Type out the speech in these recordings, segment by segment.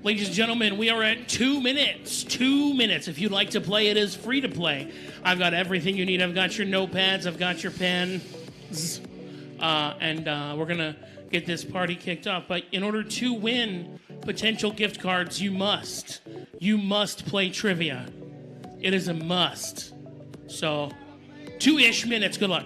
Ladies and gentlemen, we are at 2 minutes. 2 minutes. If you'd like to play, it is free to play. I've got everything you need. I've got your notepads. I've got your pens. And we're going to get this party kicked off. But in order to win potential gift cards, you must play trivia. It is a must. So, 2-ish minutes. Good luck.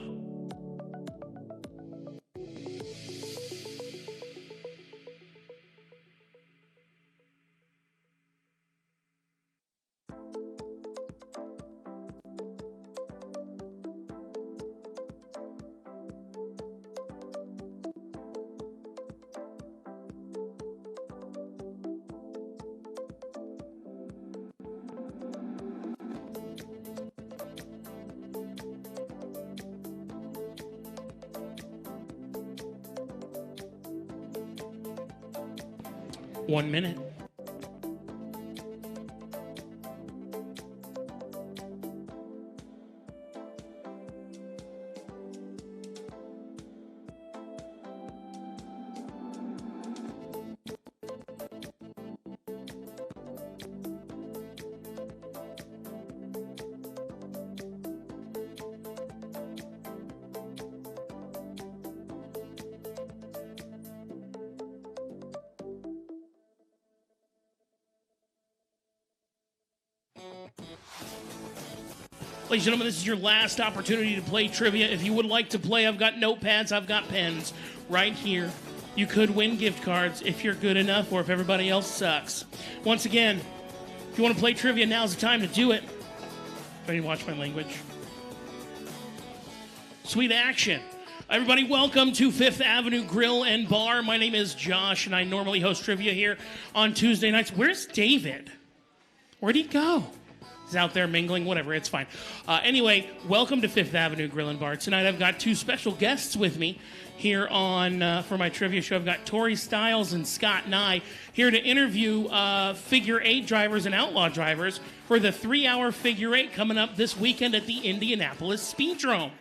One minute. Ladies and gentlemen, this is your last opportunity to play trivia. If you would like to play, I've got notepads, I've got pens right here. You could win gift cards if you're good enough or if everybody else sucks. Once again, if you want to play trivia, now's the time to do it. I need to watch my language. Sweet action. Everybody, welcome to Fifth Avenue Grill and Bar. My name is Josh, and I normally host trivia here on Tuesday nights. Where's David? Where'd he go? He's out there mingling, whatever, it's fine. Anyway, welcome to Fifth Avenue Grill and Bar. Tonight I've got two special guests with me here on for my trivia show. I've got Tori Stiles and Scott Nye here to interview figure eight drivers and outlaw drivers for the 3-hour figure eight coming up this weekend at the Indianapolis Speedrome,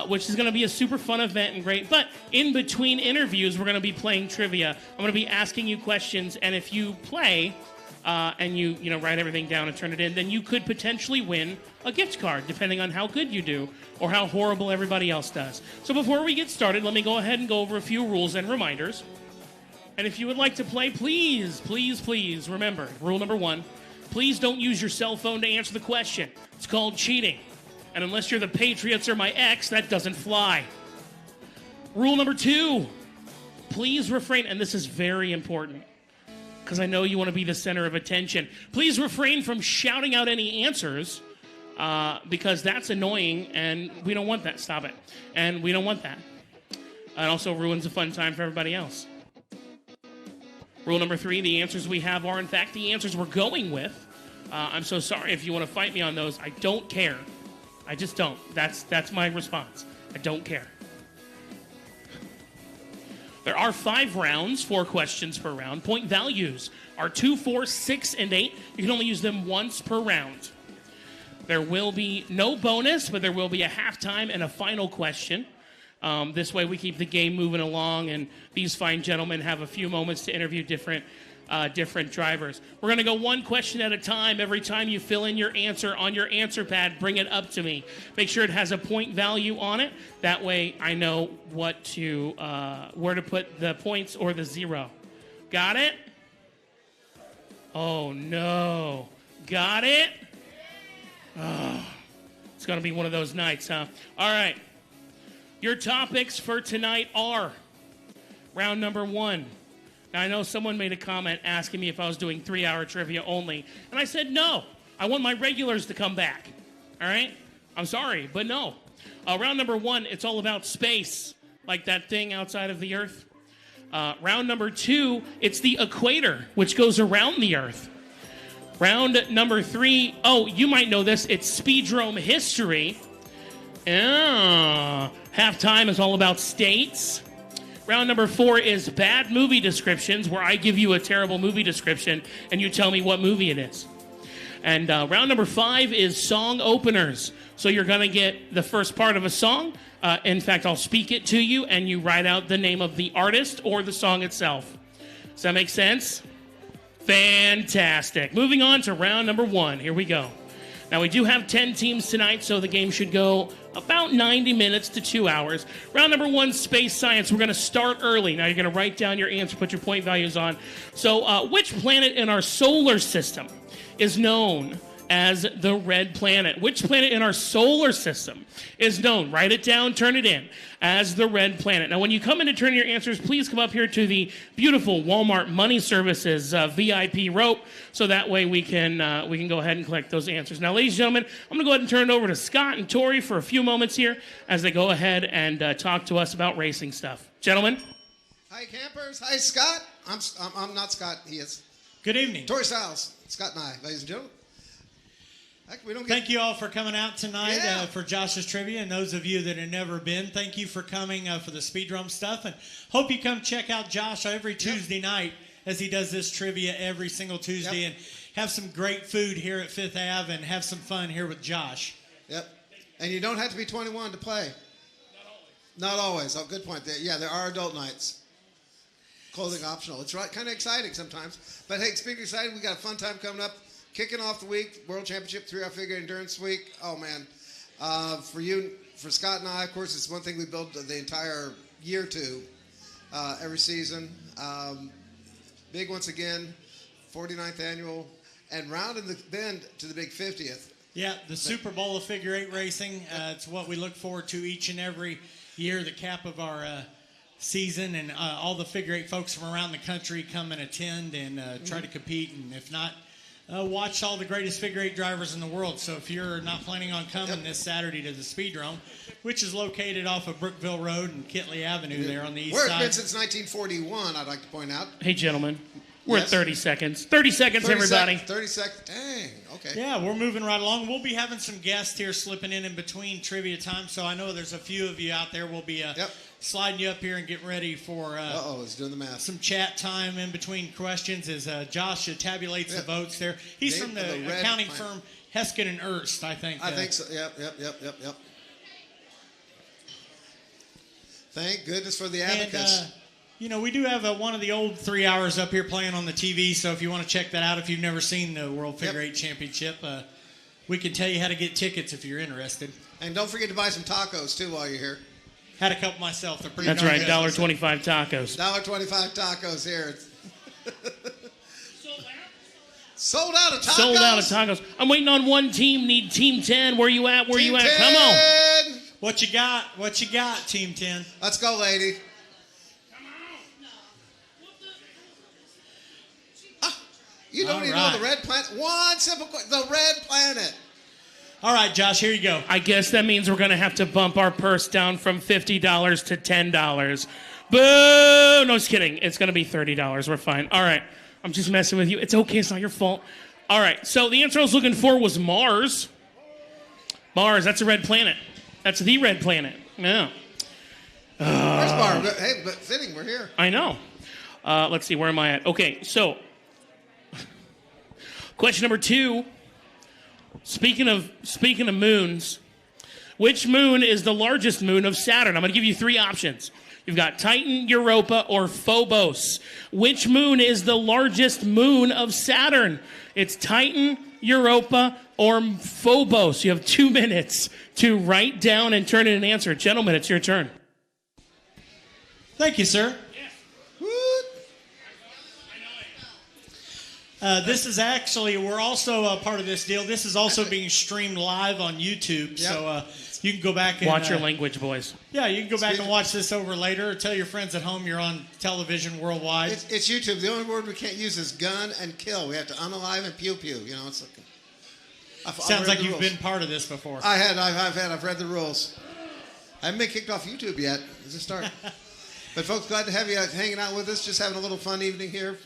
which is going to be a super fun event and great. But in between interviews, we're going to be playing trivia. I'm going to be asking you questions, and if you play... and you write everything down and turn it in, then you could potentially win a gift card, depending on how good you do or how horrible everybody else does. So before we get started, let me go ahead and go over a few rules and reminders. And if you would like to play, please remember, rule number 1, please don't use your cell phone to answer the question. It's called cheating. And unless you're the Patriots or my ex, that doesn't fly. Rule number 2, please refrain, and this is very important, because I know you want to be the center of attention. Please refrain from shouting out any answers, because that's annoying, and we don't want that. Stop it. And we don't want that. It also ruins a fun time for everybody else. Rule number 3, the answers we have are, in fact, the answers we're going with. I'm so sorry if you want to fight me on those. I don't care. I just don't. That's my response. I don't care. There are 5 rounds, 4 questions per round. Point values are 2, 4, 6, and 8. You can only use them once per round. There will be no bonus, but there will be a halftime and a final question. This way we keep the game moving along, and these fine gentlemen have a few moments to interview different drivers. We're going to go one question at a time. Every time you fill in your answer on your answer pad, bring it up to me. Make sure it has a point value on it. That way I know what to where to put the points or the 0. Got it? Oh, no. Got it? Oh, it's going to be one of those nights, huh? All right. Your topics for tonight are round number 1. Now, I know someone made a comment asking me if I was doing 3-hour trivia only, and I said no. I want my regulars to come back, all right? I'm sorry, but no. Round number 1, it's all about space, like that thing outside of the Earth. Round number 2, it's the equator, which goes around the Earth. Round number 3, oh, you might know this, it's Speedrome history. Halftime is all about states. Round number 4 is bad movie descriptions, where I give you a terrible movie description and you tell me what movie it is. And round number 5 is song openers. So you're going to get the first part of a song. In fact, I'll speak it to you and you write out the name of the artist or the song itself. Does that make sense? Fantastic. Moving on to round number 1. Here we go. Now, we do have 10 teams tonight, so the game should go about 90 minutes to 2 hours. Round number 1, space science. We're going to start early. Now, you're going to write down your answer, put your point values on. So, which planet in our solar system is known as the red planet? Which planet in our solar system is known, write it down, turn it in, as the red planet? Now, when you come in to turn your answers, please come up here to the beautiful Walmart Money Services VIP rope, so that way we can go ahead and collect those answers. Now, ladies and gentlemen, I'm going to go ahead and turn it over to Scott and Tori for a few moments here as they go ahead and talk to us about racing stuff. Gentlemen. Hi, campers. Hi, Scott. I'm not Scott. He is. Good evening. Tori Stiles. Scott and I, ladies and gentlemen. Thank you all for coming out tonight for Josh's Trivia, and those of you that have never been, thank you for coming for the Speedrome stuff, and hope you come check out Josh every Tuesday night as he does this trivia every single Tuesday, and have some great food here at Fifth Ave and have some fun here with Josh. Yep. And you don't have to be 21 to play. Not always. Oh, good point. There are adult nights. Clothing optional. It's kind of exciting sometimes. But hey, speaking of exciting, we got a fun time coming up. Kicking off the week, World Championship 3-hour figure endurance week. Oh, man. For Scott and I, of course, it's one thing we build the entire year to every season. Big once again, 49th annual, and rounding the bend to the big 50th. Yeah, the Super Bowl of figure eight racing. It's what we look forward to each and every year, the cap of our season, and all the figure eight folks from around the country come and attend and try to compete, and if not, watch all the greatest figure eight drivers in the world. So if you're not planning on coming this Saturday to the Speedrome, which is located off of Brookville Road and Kitley Avenue there on the east side. Where it's been since 1941, I'd like to point out. Hey, gentlemen. We're at 30 seconds. 30 seconds, everybody. 30 seconds. Dang. Okay. Yeah, we're moving right along. We'll be having some guests here slipping in between trivia time. So I know there's a few of you out there. We'll be sliding you up here and getting ready for he's doing the math. Some chat time in between questions as Josh tabulates the votes there. He's from the accounting firm Heskin and Erst, I think. I think so. Yep. Thank goodness for the abacus. And, we do have one of the old 3 hours up here playing on the TV, so if you want to check that out, if you've never seen the World Figure Eight Championship, we can tell you how to get tickets if you're interested. And don't forget to buy some tacos, too, while you're here. Had a couple myself. They're pretty That's right, good. $1.25 tacos. $1.25 tacos here. Sold out of tacos? Sold out of tacos. I'm waiting on one team. Need Team 10. Where you at? Where you at? 10. Come on. What you got? What you got, Team 10? Let's go, lady. You don't even know the red planet? One simple question. The red planet. All right, Josh, here you go. I guess that means we're going to have to bump our purse down from $50 to $10. Boo! No, just kidding. It's going to be $30. We're fine. All right. I'm just messing with you. It's okay. It's not your fault. All right. So the answer I was looking for was Mars. Mars. That's a red planet. That's the red planet. Yeah. Where's Mars? Hey, but fitting. We're here. I know. Let's see. Where am I at? Okay. So question number 2. Speaking of moons, which moon is the largest moon of Saturn? I'm going to give you 3 options. You've got Titan, Europa, or Phobos. Which moon is the largest moon of Saturn? It's Titan, Europa, or Phobos. You have 2 minutes to write down and turn in an answer. Gentlemen, it's your turn. Thank you, sir. This is actually, we're also a part of this deal. This is also being streamed live on YouTube, so you can go back and... Watch your language, boys. Yeah, you can go back and watch this over later, or tell your friends at home you're on television worldwide. It's YouTube. The only word we can't use is gun and kill. We have to unalive and pew-pew. It's like... Sounds like you've been part of this before. I've read the rules. I haven't been kicked off YouTube yet. It's a start. But folks, glad to have you hanging out with us, just having a little fun evening here.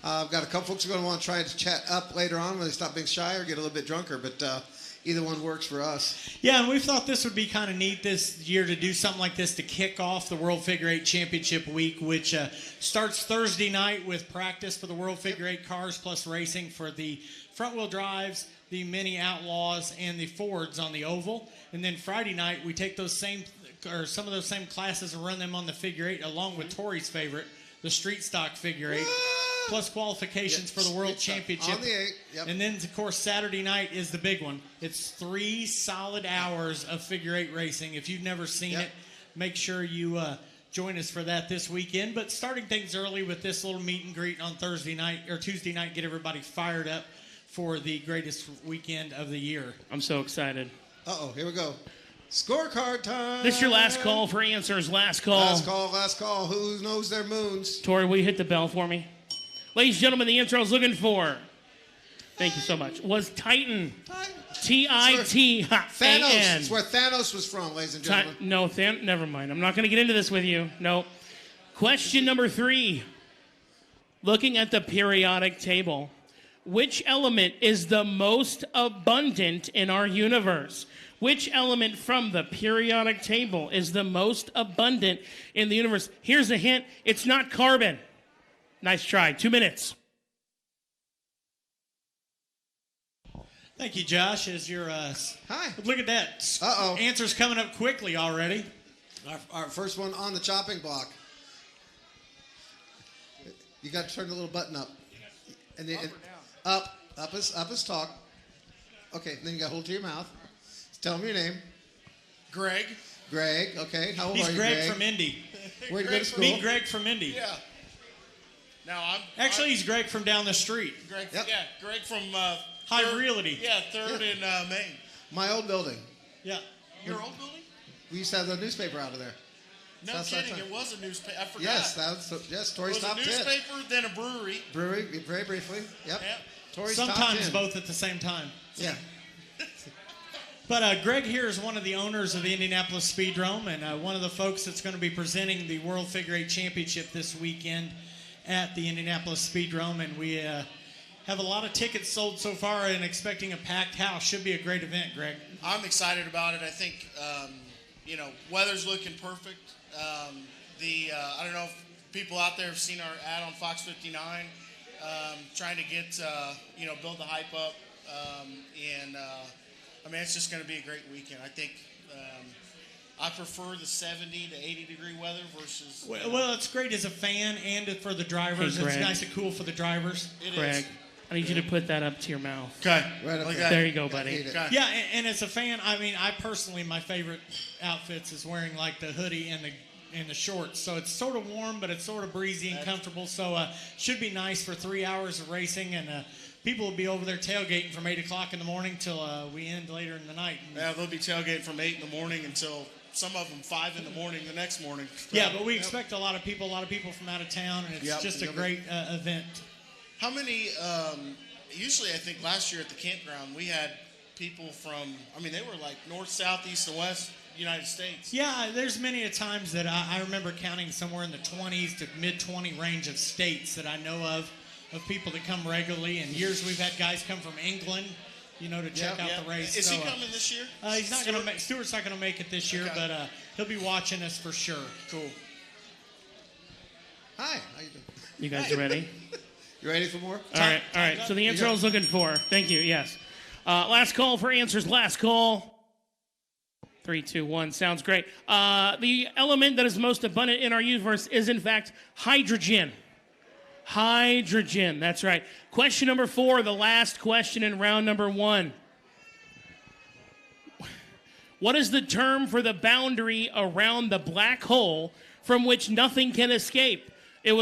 I've got a couple folks who are going to want to try to chat up later on when they stop being shy or get a little bit drunker, but either one works for us. Yeah, and we thought this would be kind of neat this year to do something like this to kick off the World Figure Eight Championship Week, which starts Thursday night with practice for the World Figure Eight cars plus racing for the front-wheel drives, the Mini Outlaws, and the Fords on the oval. And then Friday night, we take those some of those same classes and run them on the Figure Eight, along with Tori's favorite, the Street Stock Figure Eight. plus qualifications for the World Championship. On the 8th, yep. And then, of course, Saturday night is the big one. It's 3 solid hours of figure 8 racing. If you've never seen it, make sure you join us for that this weekend. But starting things early with this little meet and greet on Thursday night or Tuesday night, get everybody fired up for the greatest weekend of the year. I'm so excited. Uh-oh, here we go. Scorecard time. This is your last call for answers. Last call. Last call. Who knows their moons? Tori, will you hit the bell for me? Ladies and gentlemen, the answer I was looking for, thank you so much, was Titan. T-I-T-A-N. Thanos. It's where Thanos was from, ladies and gentlemen. No, never mind. I'm not going to get into this with you. No. Question number 3. Looking at the periodic table, which element is the most abundant in our universe? Which element from the periodic table is the most abundant in the universe? Here's a hint. It's not carbon. Nice try. 2 minutes. Thank you, Josh. As your Hi. Look at that. Uh-oh. Answers coming up quickly already. Our first one on the chopping block. You got to turn the little button up. And then up is talk. Okay, then you got to hold it to your mouth. Tell them your name. Greg. Okay. How old He's are you, Greg from Indy. Where'd you go to school? Meet Greg from Indy. Yeah. Now Actually, he's Greg from down the street. Greg. Yep. Yeah, Greg from High Realty. Yeah, Third in Maine. My old building. Yeah. Your old building? We used to have the newspaper out of there. No Southside kidding. Time. It was a newspaper. I forgot. Yes, Tori's it was top a 10. newspaper, then a brewery. Brewery, very briefly. Yep. Yep. Tori's top Sometimes 10. both at the same time. Yeah. But Greg here is one of the owners of the Indianapolis Speedrome and one of the folks that's going to be presenting the World Figure 8 Championship this weekend at the Indianapolis Speedrome. And we have a lot of tickets sold so far and expecting a packed house. Should be a great event, Greg. I'm excited about it. I think, weather's looking perfect. I don't know if people out there have seen our ad on Fox 59, trying to get, build the hype up. It's just going to be a great weekend. I think I prefer the 70 to 80 degree weather versus. Well, it's great as a fan and for the drivers. Hey, it's nice and cool for the drivers. Greg, I need you to put that up to your mouth. Okay. Right up like there. There you go, buddy. Okay. Yeah, and as a fan, I personally, my favorite outfits is wearing like the hoodie and the shorts. So it's sort of warm, but it's sort of breezy and comfortable. So should be nice for 3 hours of racing, and people will be over there tailgating from 8 o'clock in the morning till we end later in the night. Yeah, they'll be tailgating from 8 in the morning until some of them 5 in the morning the next morning. Yeah, but we expect a lot of people from out of town, and it's just a great event. How many? Usually, I think last year at the campground we had people from. They were like north, south, east, and west United States. Yeah, there's many a times that I remember counting somewhere in the 20s to mid-20 range of states that I know of people that come regularly. And years we've had guys come from England, to check out the race. Is he coming this year? He's not going to. Stewart's not going to make it this year, Okay. but he'll be watching us for sure. Cool. Hi. How you doing? You guys ready? You ready for more? All right. So the answer I was looking for. Thank you. Yes. Last call for answers. Last call. 3, 2, 1. Sounds great. The element that is most abundant in our universe is, in fact, hydrogen. Hydrogen. That's right. Question number 4, the last question in round number 1. What is the term for the boundary around the black hole from which nothing can escape? It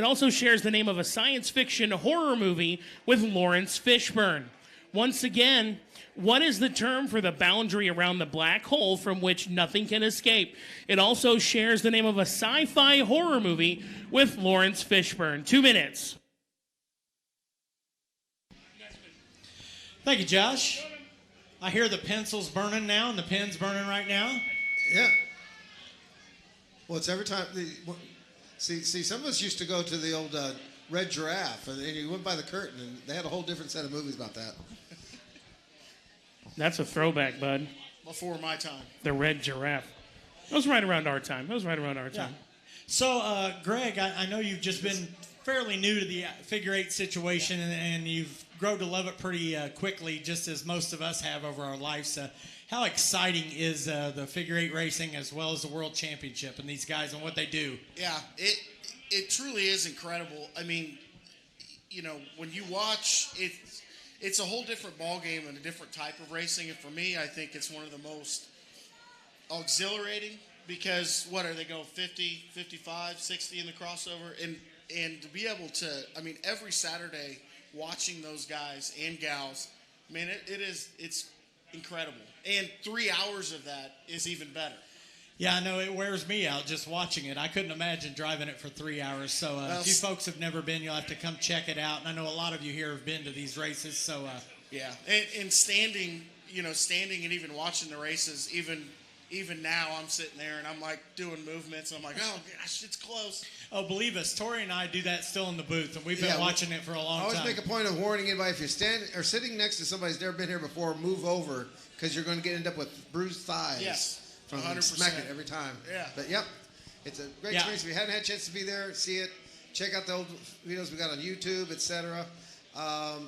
also shares the name of a science fiction horror movie with Lawrence Fishburne. Once again, what is the term for the boundary around the black hole from which nothing can escape? It also shares the name of a sci-fi horror movie with Lawrence Fishburne. 2 minutes. Thank you, Josh. I hear the pencil's burning now and the pen's burning right now. Yeah. Well, it's every time. See, some of us used to go to the old Red Giraffe, and you went by the curtain, and they had a whole different set of movies about that. That's a throwback, bud. Before my time. The Red Giraffe. That was right around our time. So, Greg, I know you've just been fairly new to the figure eight situation, and you've grown to love it pretty quickly, just as most of us have over our lives. How exciting is the figure eight racing as well as the World Championship and these guys and what they do? Yeah, it truly is incredible. I mean, you know, when you watch it, it's a whole different ball game and a different type of racing. And for me, I think it's one of the most exhilarating because what are they going 50, 55, 60 in the crossover? And to be able to, I mean, every Saturday watching those guys and gals, man, it's incredible. And 3 hours of that is even better. Yeah, I know it wears me out just watching it. I couldn't imagine driving it for 3 hours. So if you folks have never been, you'll have to come check it out. And I know a lot of you here have been to these races. So yeah, and standing and even watching the races, even now I'm sitting there and I'm like doing movements and I'm like, oh gosh, it's close. Oh, believe us, Tori and I do that still in the booth, and we've been watching it for a long time. I always make a point of warning anybody, if you're standing or sitting next to somebody who's never been here before, move over, because you're going to end up with bruised thighs. Yes. From 100%. smacking every time. Yeah. But yep, it's a great experience. If you haven't had a chance to be there, see it, check out the old videos we got on YouTube, etc.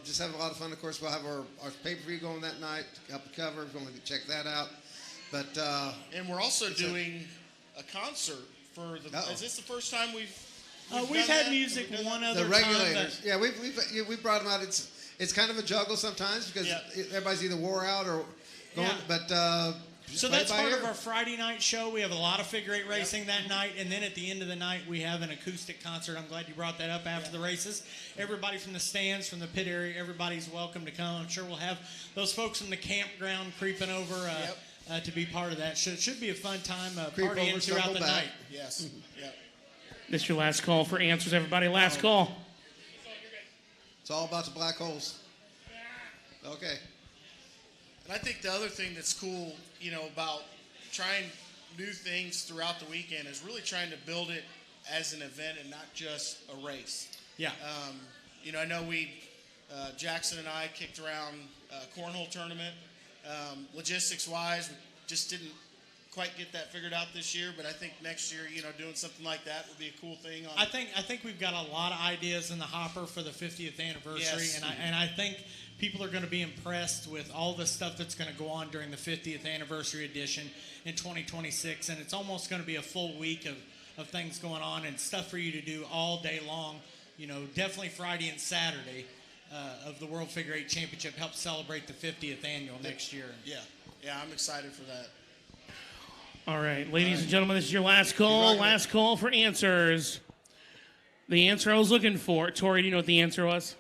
Just having a lot of fun. Of course, we'll have our pay-per-view going that night, help the cover. If you want to check that out. But and we're also doing a concert for the. Is this the first time we've had music one other the regulators? time. We've brought them out. It's kind of a juggle sometimes because everybody's either wore out or going. But so that's part of our Friday night show. We have a lot of figure eight racing that night, and then at the end of the night, we have an acoustic concert. I'm glad you brought that up after the races. Everybody from the stands, from the pit area, everybody's welcome to come. I'm sure we'll have those folks from the campground creeping over to be part of that. Should be a fun time partying throughout the night. Yes. Yep. This is your last call for answers, everybody. Last call. It's all about the black holes. Okay. And I think the other thing that's cool, you know, about trying new things throughout the weekend is really trying to build it as an event and not just a race. Yeah. You know, I know Jackson and I kicked around a cornhole tournament. Logistics-wise, we just didn't quite get that figured out this year, but I think next year, you know, doing something like that would be a cool thing. I think we've got a lot of ideas in the hopper for the 50th anniversary, yes. and I think people are going to be impressed with all the stuff that's going to go on during the 50th anniversary edition in 2026, and it's almost going to be a full week of things going on and stuff for you to do all day long. You know, definitely Friday and Saturday of the World Figure Eight Championship help celebrate the 50th annual next year. Yeah, I'm excited for that. All right, ladies and gentlemen, this is your last call. Last call for answers. The answer I was looking for. Tori, do you know what the answer was?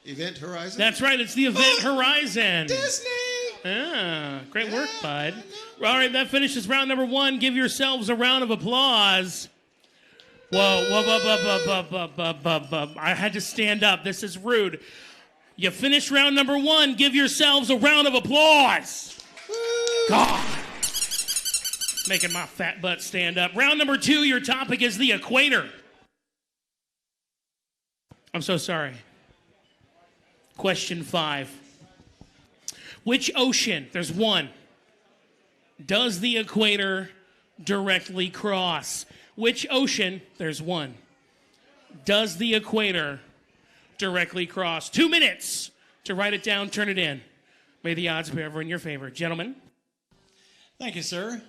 Event Horizon? That's right, it's the Event Horizon. Disney! Ah, great work, bud. All right, that finishes round number one. Give yourselves a round of applause. Whoa. I had to stand up. This is rude. You finished round number one. Give yourselves a round of applause. God. Making my fat butt stand up. Round number two, your topic is the equator. I'm so sorry. Question 5. Which ocean, there's one, does the equator directly cross? Which ocean, there's one, does the equator directly cross? 2 minutes to write it down, turn it in. May the odds be ever in your favor. Gentlemen. Thank you, sir.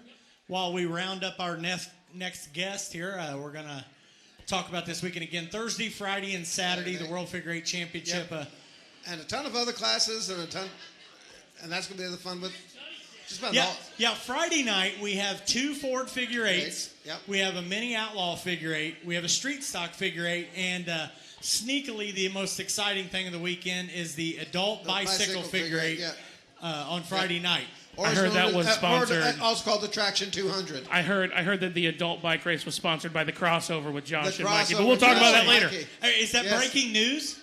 While we round up our next guest here, we're going to talk about this weekend again. Thursday, Friday, and Saturday, the World Figure Eight Championship. Yep. And a ton of other classes, and that's going to be the fun with just about all. Yeah, Friday night, we have 2 Ford figure eights. Yep. We have a mini outlaw figure eight. We have a street stock figure eight. And sneakily, the most exciting thing of the weekend is the adult bicycle figure eight on Friday night. I heard that was sponsored. Also called the Traction 200. I heard that the adult bike race was sponsored by the crossover with Josh and Mikey, but we'll talk about that later. Hey, is that breaking news?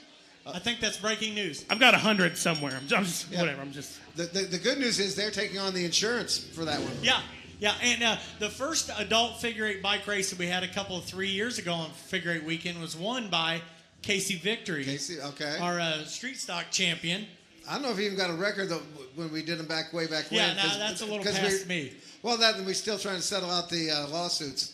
I think that's breaking news. I've got 100 somewhere. I'm just whatever. I'm just. The good news is they're taking on the insurance for that one. Yeah, and the first adult figure eight bike race that we had 3 years ago on Figure Eight Weekend was won by Casey Victory. Casey, okay. Our street stock champion. I don't know if he even got a record though, when we did them way back when. Yeah, no, that's a little past me. Well, we're still trying to settle out the lawsuits.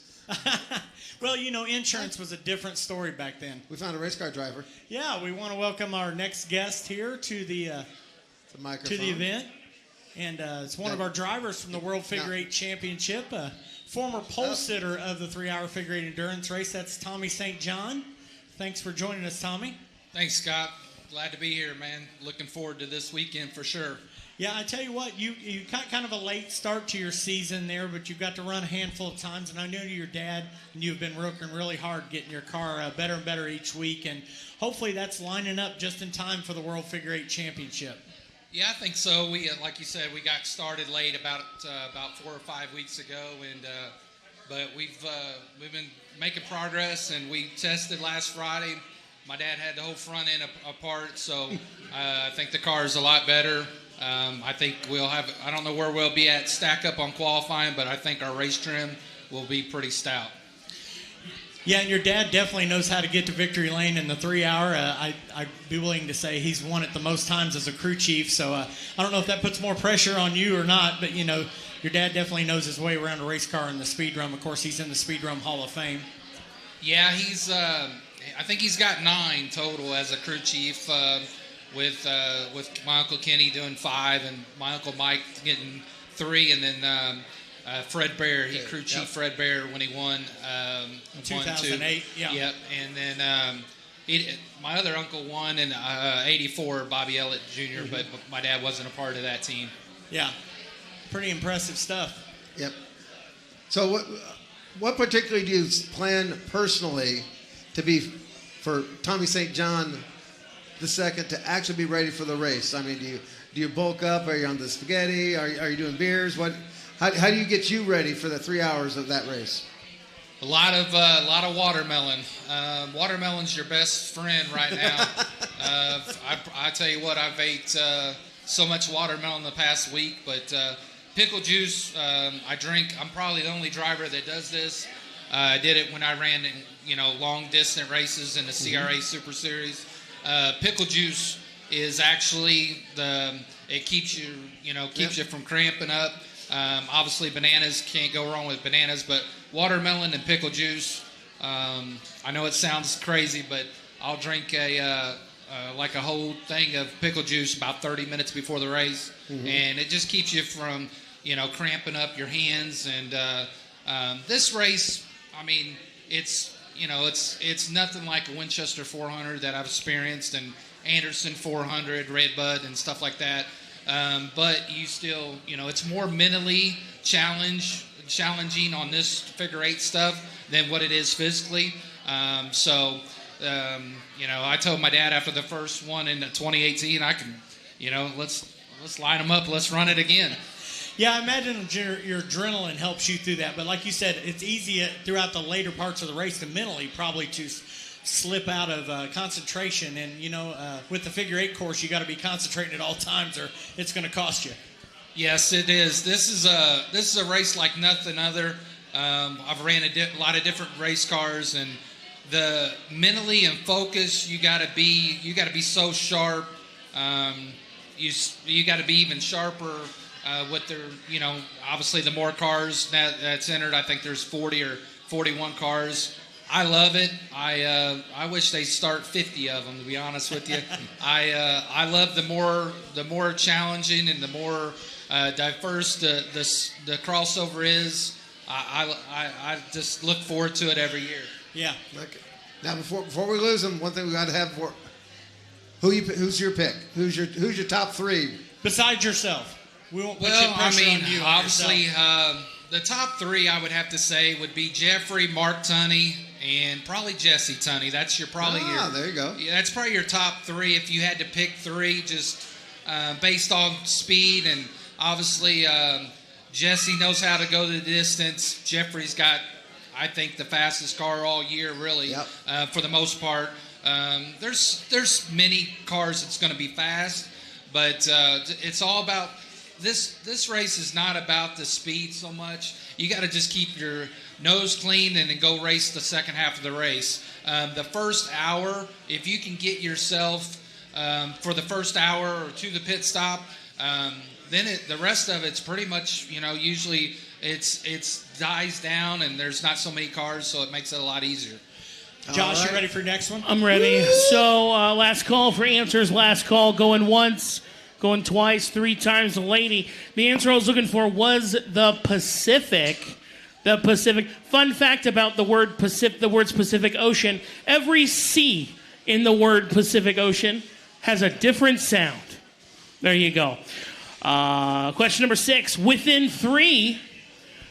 Well, insurance was a different story back then. We found a race car driver. Yeah, we want to welcome our next guest here to the event. And it's one of our drivers from the World Figure Eight Championship, former pole sitter of the 3-hour figure eight endurance race. That's Tommy St. John. Thanks for joining us, Tommy. Thanks, Scott. Glad to be here, man. Looking forward to this weekend for sure. Yeah, I tell you what, you got kind of a late start to your season there, but you got to run a handful of times, and I know your dad and you've been working really hard getting your car better and better each week, and hopefully that's lining up just in time for the World Figure Eight Championship. Yeah, I think so. We, like you said, we got started late about 4 or 5 weeks ago, and but we've been making progress, and we tested last Friday. My dad had the whole front end apart, so I think the car is a lot better. I think we'll have, I don't know where we'll be at stack up on qualifying, but I think our race trim will be pretty stout. Yeah, and your dad definitely knows how to get to victory lane in the 3-hour. I'd be willing to say he's won it the most times as a crew chief, so I don't know if that puts more pressure on you or not, but, your dad definitely knows his way around a race car in the Speedrome. Of course, he's in the Speedrome Hall of Fame. Yeah, I think he's got 9 total as a crew chief. With my Uncle Kenny doing 5 and my Uncle Mike getting 3, and then Fred Bear, he crew chief Fred Bear when he won 2008. Yeah. Yep, and then my other uncle won in '84, Bobby Ellett Jr., but my dad wasn't a part of that team. Yeah, pretty impressive stuff. Yep. So what particularly do you plan personally to be for Tommy St. John the second to actually be ready for the race? I mean, do you bulk up? Are you on the spaghetti? Are you doing beers? How do you get you ready for the 3 hours of that race? A lot of watermelon. Watermelon's your best friend right now. I tell you what, I've ate so much watermelon the past week, but pickle juice I drink. I'm probably the only driver that does this. I did it when I ran long distance races in the CRA Super Series. Pickle juice is actually it keeps you you from cramping up. Obviously bananas, can't go wrong with bananas, but watermelon and pickle juice. I know it sounds crazy, but I'll drink a whole thing of pickle juice about 30 minutes before the race, and it just keeps you from cramping up your hands. And this race, I mean, it's nothing like a Winchester 400 that I've experienced, and Anderson 400, Redbud, and stuff like that. But you still, it's more mentally challenging on this figure eight stuff than what it is physically. I told my dad after the first one in 2018, I can, let's line them up, let's run it again. Yeah, I imagine your adrenaline helps you through that. But like you said, it's easy throughout the later parts of the race to mentally probably to slip out of concentration. And, with the figure eight course, you got to be concentrating at all times or it's going to cost you. Yes, it is. This is a race like nothing other. I've ran a lot of different race cars, and the mentally and focus, you got to be so sharp. You got to be even sharper. With their, obviously the more cars that's entered, I think there's 40 or 41 cars. I love it. I wish they start 50 of them, to be honest with you. I love the more challenging and the more diverse the crossover is. I just look forward to it every year. Yeah. Okay. Now before we lose them, one thing we got to have who's your pick? Who's your top 3 besides yourself? We won't put obviously, yourself. The top 3 I would have to say would be Jeffrey, Mark Tunney, and probably Jesse Tunney. That's there you go. Yeah, that's probably your top 3 if you had to pick 3, just based on speed. And obviously, Jesse knows how to go the distance. Jeffrey's got, I think, the fastest car all year, really, for the most part. There's many cars that's going to be fast, but it's all about. This race is not about the speed so much. You got to just keep your nose clean and then go race the second half of the race. The first hour, if you can get yourself for the first hour or to the pit stop, then the rest of it's pretty much, usually it's dies down, and there's not so many cars, so it makes it a lot easier. Josh, you ready for the next one? I'm ready. So, last call for answers. Last call, going once, going twice, 3 times. The lady. The answer I was looking for was the Pacific. The Pacific. Fun fact about the word Pacific, the words Pacific Ocean. Every C in the word Pacific Ocean has a different sound. There you go. Question number 6. Within 3,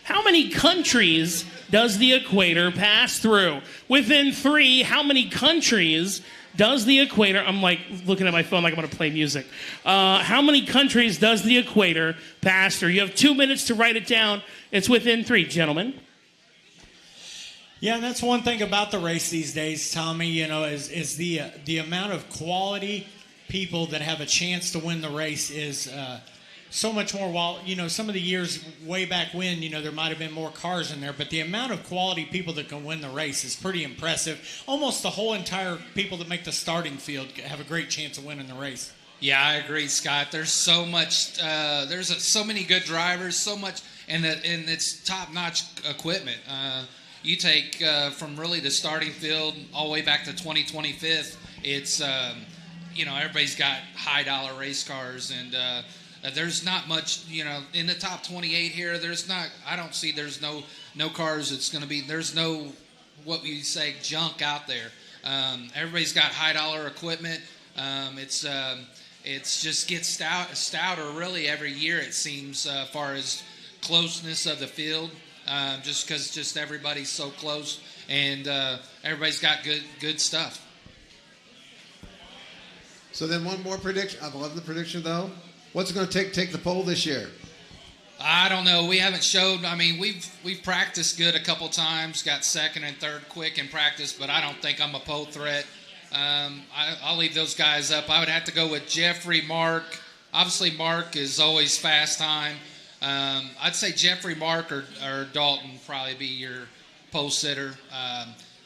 how many countries does the equator pass through? Within 3, how many countries does the equator... I'm like looking at my phone like I'm going to play music. How many countries does the equator pass through? You have 2 minutes to write it down. It's within 3, gentlemen. Yeah, and that's one thing about the race these days, Tommy, you know, is the amount of quality people that have a chance to win the race is so much more. While, you know, some of the years way back when, you know, there might have been more cars in there, but the amount of quality people that can win the race is pretty impressive. Almost the whole entire people that make the starting field have a great chance of winning the race. Yeah, I agree, Scott. There's so much. So many good drivers. So much, and it's top-notch equipment. You take from really the starting field all the way back to 2025. It's you know, everybody's got high-dollar race cars, and there's not much. You know, in the top 28 here, there's not. I don't see. There's no cars. It's going to be. There's no what we say junk out there. Everybody's got high-dollar equipment. It's just gets stouter really every year, it seems, as far as closeness of the field, just because everybody's so close, and everybody's got good stuff. So then one more prediction. I love the prediction, though. What's it going to take the pole this year? I don't know. We haven't showed. I mean, we've practiced good a couple times, got second and third quick in practice, but I don't think I'm a pole threat. I'll leave those guys up. I would have to go with Jeffrey, Mark. Obviously, Mark is always fast time. I'd say Jeffrey, Mark, or Dalton probably be your pole sitter.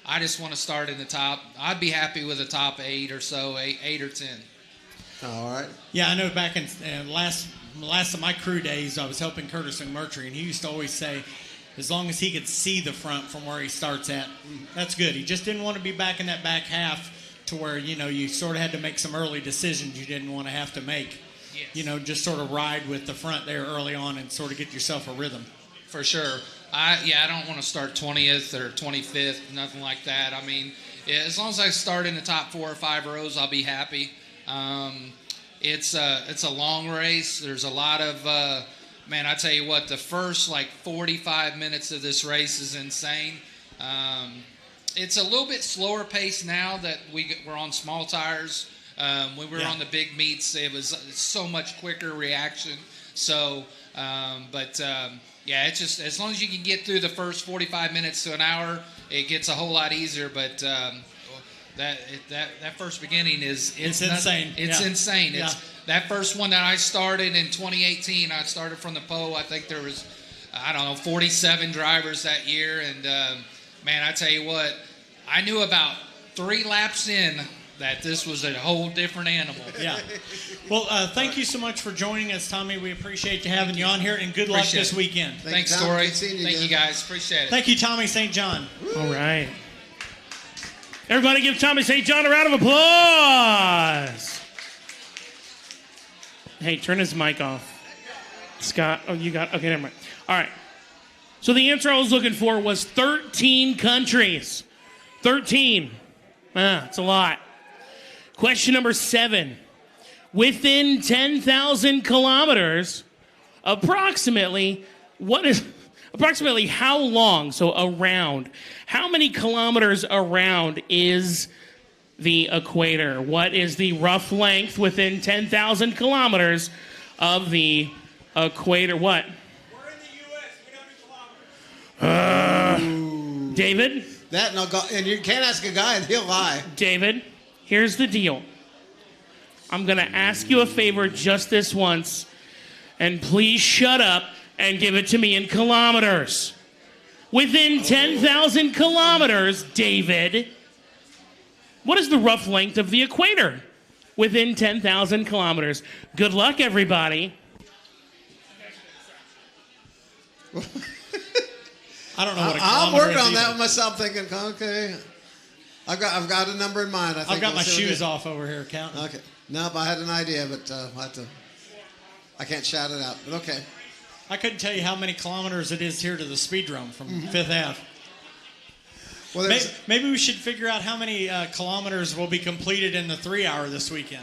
I just want to start in the top. I'd be happy with a top 8 or so, 8 or 10. All right. Yeah, I know back in last of my crew days, I was helping Curtis McMurtry, and he used to always say, as long as he could see the front from where he starts at, that's good. He just didn't want to be back in that back half to where, you know, you sort of had to make some early decisions you didn't want to have to make. Yes. You know, just sort of ride with the front there early on and sort of get yourself a rhythm. For sure. I don't want to start 20th or 25th, nothing like that. I mean, as long as I start in the top 4 or 5 rows, I'll be happy. It's a long race. There's a lot of, man, I tell you what, the first like 45 minutes of this race is insane. It's a little bit slower pace now that we're on small tires. When we were on the big meets, it was so much quicker reaction. So, yeah, it's just as long as you can get through the first 45 minutes to an hour, it gets a whole lot easier. But that first beginning it's insane. It's insane. Yeah. It's that first one that I started in 2018. I started from the pole. I think there was 47 drivers that year, and man, I tell you what, I knew about 3 laps in that this was a whole different animal. Yeah. Well, thank you so much for joining us, Tommy. We appreciate having you on here, and good luck this weekend. Thanks, Tori. Thank you, guys. Appreciate it. Thank you, Tommy St. John. All right. Everybody give Tommy St. John a round of applause. Hey, turn his mic off. Scott, you got, okay, never mind. All right. So the answer I was looking for was 13 countries. 13. It's a lot. Question number 7. Within 10,000 kilometers, approximately how long, so around, how many kilometers around is the equator? What is the rough length within 10,000 kilometers of the equator? What? We're in the U.S. We don't do kilometers. David? And you can't ask a guy and he'll lie. David, here's the deal. I'm going to ask you a favor just this once, and please shut up and give it to me in kilometers. Within 10,000 kilometers, David, what is the rough length of the equator? Within 10,000 kilometers. Good luck, everybody. I don't know what a I'm kilometer working is on that either. one myself, thinking, okay, I've got a number in mind. I think I've got we'll my see what it shoes is. off over here counting. Okay. Nope, I had an idea, but I can't shout it out. But okay. I couldn't tell you how many kilometers it is here to the Speedrome from Mm-hmm. Fifth Ave. Well, Maybe we should figure out how many kilometers will be completed in the 3 hour this weekend.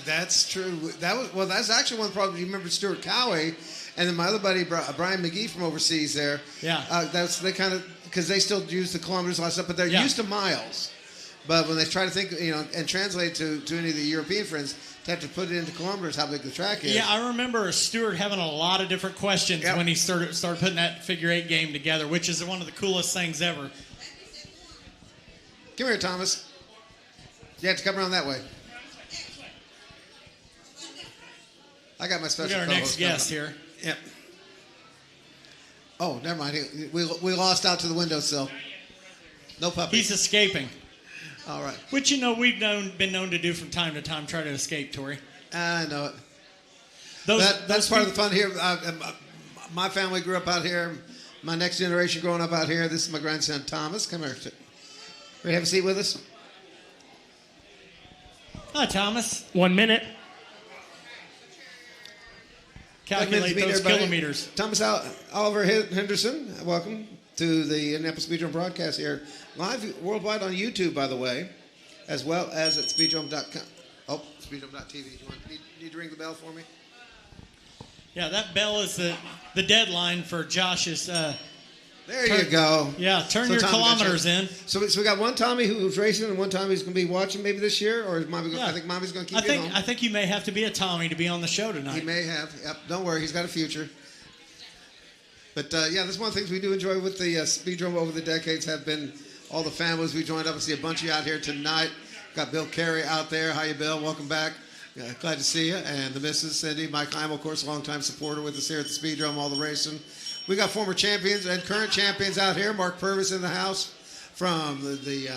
That's true. That's actually one of the problems. You remember Stuart Cowie, and then my other buddy Brian McGee from overseas there. Yeah. They kind of, because they still use the kilometers and all that stuff, but they're Yeah. used to miles. But when they try to think, and translate to any of the European friends, they have to put it into kilometers how big the track is. Yeah, I remember Stuart having a lot of different questions Yep. when he started putting that figure eight game together, which is one of the coolest things ever. Come here, Thomas. You have to come around that way. I got my We special got our co-host next coming guest up. here. Yep. Oh, never mind. We lost out to the windowsill. No puppy. He's escaping, All right. which we've been known to do from time to time, try to escape, Tori. I know it. That's That's part of the fun here. My family grew up out here. My next generation growing up out here. This is my grandson, Thomas. Come here. Ready to have a seat with us? Hi, Thomas. 1 minute. Calculate Meet those everybody. kilometers. Thomas Oliver Henderson, welcome to the Indianapolis Speedrome broadcast here. Live worldwide on YouTube, by the way, as well as at speedrome.com. Oh, speedrome.tv. Need to ring the bell for me? Yeah, that bell is the deadline for Josh's. There you go. Yeah, turn So your Tommy, kilometers that's in. So we got one Tommy who's racing and one Tommy who's going to be watching maybe this year, or is Mommy? Yeah. I think Mommy's going to keep I you think home. I think you may have to be a Tommy to be on the show tonight. He may have. Yep. Don't worry, he's got a future. But yeah, that's one of the things we do enjoy with the Speedrome over the decades have been all the families we joined up. I see a bunch of you out here tonight. Got Bill Carey out there. How you, Bill? Welcome back. Glad to see you. And the Mrs. Cindy, Mike Heim, of course, a longtime supporter with us here at the Speedrome, all the racing. We got former champions and current champions out here. Mark Purvis in the house from the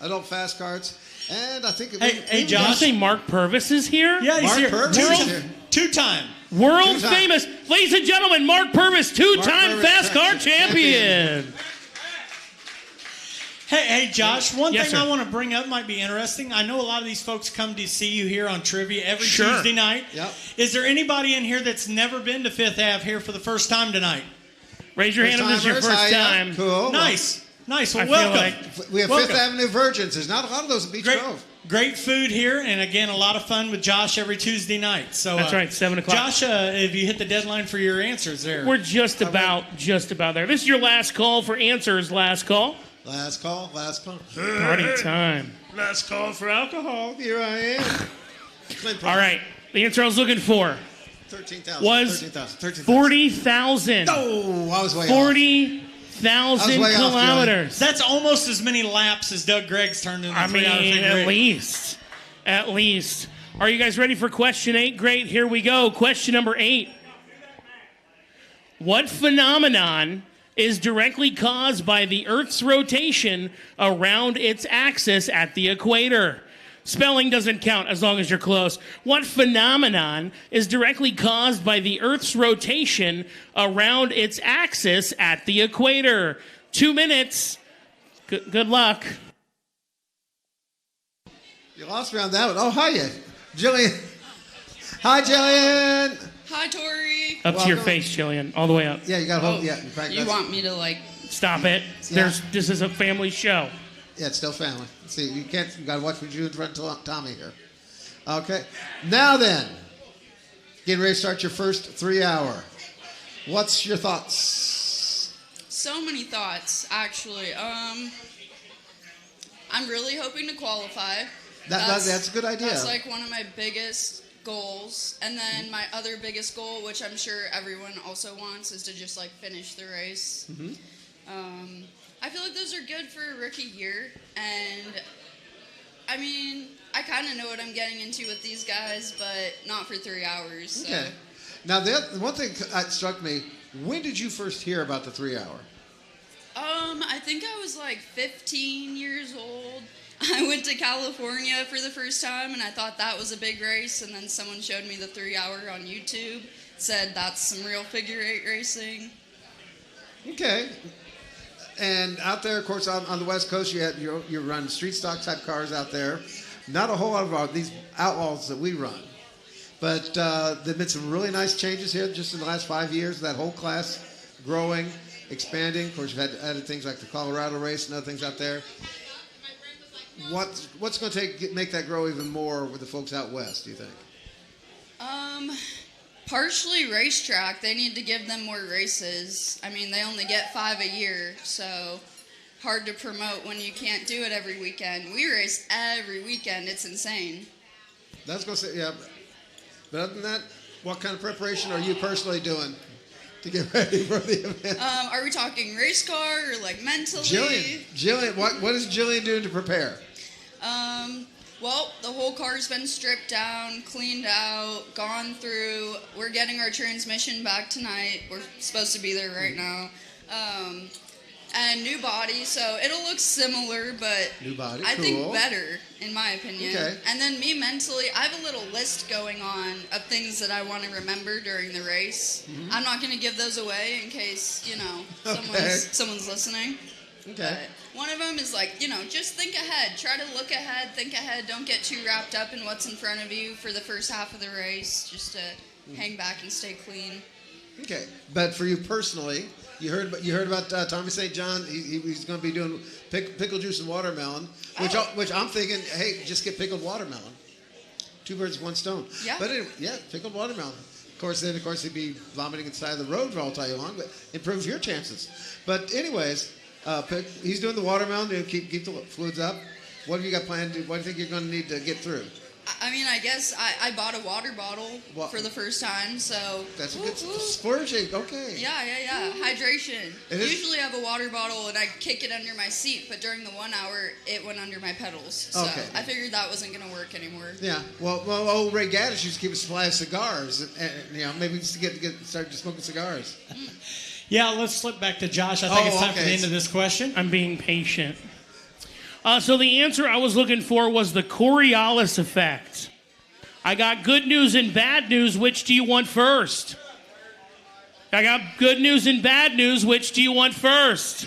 adult fast cards. And I think Hey, Did you Josh. say Mark Purvis is here? Yeah, he's Mark here. Purvis is here. Two-time. World Two-time. famous. Ladies and gentlemen, Mark Purvis, two-time Purvis, fast car champion. champion. Hey, Josh, one Yes, thing sir. I want to bring up might be interesting. I know a lot of these folks come to see you here on Trivia every Sure. Tuesday night. Yep. Is there anybody in here that's never been to Fifth Ave here for the first time tonight? Raise your hand if this is your First-timers, first hi, time. Cool. Nice. Well, I feel welcome. like- We have Welcome. Fifth Avenue Virgins. There's not a lot of those at Beach Grove. Great food here, and again, a lot of fun with Josh every Tuesday night. So That's right, 7 o'clock. Josh, have you hit the deadline for your answers there? We're just about there. This is your last call for answers. Last call. Last call. Party time. Last call for alcohol. Here I am. All right. The answer I was looking for 13,000. was 13,000. 40,000. Oh, I was way off. 40,000 I was way off, kilometers. That's almost as many laps as Doug Gregg's turned in the I 3 hour mean, figure at eight. least. At least. Are you guys ready for question 8? Great. Here we go. Question number 8. What phenomenon is directly caused by the Earth's rotation around its axis at the equator? Spelling doesn't count as long as you're close. What phenomenon is directly caused by the Earth's rotation around its axis at the equator? 2 minutes. Good luck. You lost me on that one. Oh, hiya. Jillian. Hi, Jillian. Hi, Tori. Up to your Welcome. face, Jillian. All the way up. Yeah, you got to hold. Yeah, in fact, You that's- want me to Stop it. This is a family show. Yeah, it's still family. See, you can't. You got to watch what you do in front of Tommy here. Okay. Now then, getting ready to start your first 3 hour. What's your thoughts? So many thoughts, actually. I'm really hoping to qualify. That's a good idea. That's like one of my biggest goals. And then my other biggest goal, which I'm sure everyone also wants, is to just like finish the race. Mm-hmm. I feel like those are good for a rookie year. And I mean, I kind of know what I'm getting into with these guys, but not for 3 hours. So. Okay. Now, the one thing that struck me, when did you first hear about the 3 hour? I think I was like 15 years old. I went to California for the first time, and I thought that was a big race. And then someone showed me the 3 hour on YouTube. Said that's some real figure eight racing. Okay. And out there, of course, on the West Coast, you run street stock type cars out there. Not a whole lot of these outlaws that we run. But there've been some really nice changes here just in the last 5 years. That whole class growing, expanding. Of course, you've had added things like the Colorado race and other things out there. What's going to make that grow even more with the folks out west, do you think? Partially racetrack. They need to give them more races. I mean, they only get 5 a year, so hard to promote when you can't do it every weekend. We race every weekend. It's insane. That's going to say, yeah. But other than that, what kind of preparation are you personally doing to get ready for the event? Are we talking race car or like mentally? Jillian, what is Jillian doing to prepare? Well, the whole car's been stripped down, cleaned out, gone through. We're getting our transmission back tonight. We're supposed to be there right now. And new body, so it'll look similar, but new body, I cool. think better, in my opinion. Okay. And then me mentally, I have a little list going on of things that I want to remember during the race. Mm-hmm. I'm not going to give those away in case, someone's listening. Okay. But one of them is like, just think ahead. Try to look ahead, think ahead. Don't get too wrapped up in what's in front of you for the first half of the race. Just to hang back and stay clean. Okay. But for you personally, you heard about Tommy St. John. He's going to be doing pickle juice and watermelon, which I'm thinking, hey, just get pickled watermelon. 2 birds with 1 stone. Yeah. But anyway, pickled watermelon. Of course, he'd be vomiting inside the road for all day long, but improves your chances. But anyways. He's doing the watermelon to keep the fluids up. What have you got planned? What do you think you're going to need to get through? I mean, I guess I bought a water bottle for the first time, so... That's a good splurging, okay. Yeah. Hydration. Usually I have a water bottle and I kick it under my seat, but during the 1 hour, it went under my pedals. So I figured that wasn't going to work anymore. Yeah, well, old Ray Gaddis used to keep a supply of cigars. And, maybe just start smoking cigars. Yeah, let's slip back to Josh. I think it's time for the end of this question. I'm being patient. So the answer I was looking for was the Coriolis effect. I got good news and bad news. Which do you want first? I got good news and bad news. Which do you want first?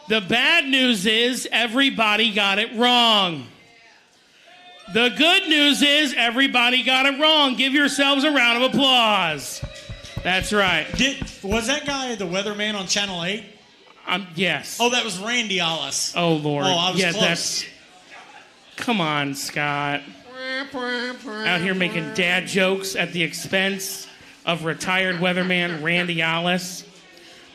The bad news is everybody got it wrong. The good news is everybody got it wrong. Give yourselves a round of applause. That's right. Was that guy the weatherman on Channel 8? Yes. Oh, that was Randy Ollis. Oh, Lord. Oh, I was close. Come on, Scott. Out here making dad jokes at the expense of retired weatherman Randy Ollis.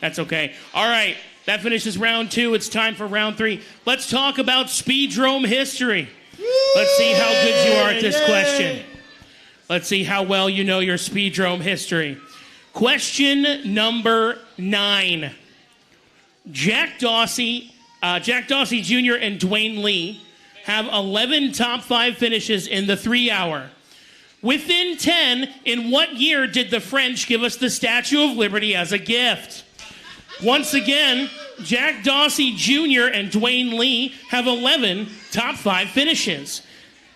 That's okay. All right, that finishes round 2. It's time for round 3. Let's talk about Speedrome history. Let's see how good you are at this question. Let's see how well you know your Speedrome history. Question number 9. Jack Dawsey Jr. and Dwayne Lee have 11 top 5 finishes in the 3-hour. Within 10, in what year did the French give us the Statue of Liberty as a gift? Once again, Jack Dawsey Jr. and Dwayne Lee have 11 top 5 finishes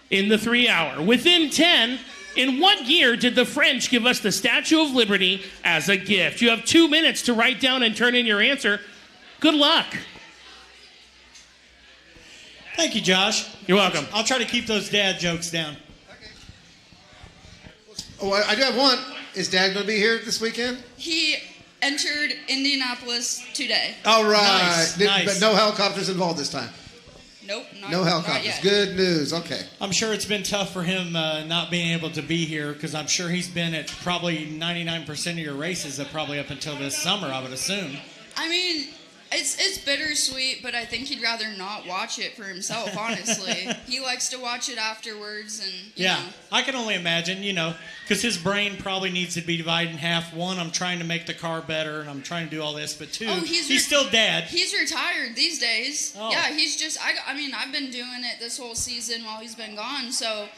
in the 3-hour. Within 10, in what year did the French give us the Statue of Liberty as a gift? You have 2 minutes to write down and turn in your answer. Good luck. Thank you, Josh. You're welcome. I'll try to keep those dad jokes down. Oh, I do have one. Is Dad going to be here this weekend? He entered Indianapolis today. All right. Nice. But no helicopters involved this time? Nope. No helicopters. Not yet. Good news. Okay. I'm sure it's been tough for him not being able to be here because I'm sure he's been at probably 99% of your races probably up until this summer, I would assume. I mean, it's bittersweet, but I think he'd rather not watch it for himself, honestly. He likes to watch it afterwards. And you know. I can only imagine, because his brain probably needs to be divided in half. 1, I'm trying to make the car better, and I'm trying to do all this. But 2, he's still dad. He's retired these days. Oh. Yeah, he's just, I mean, I've been doing it this whole season while he's been gone, so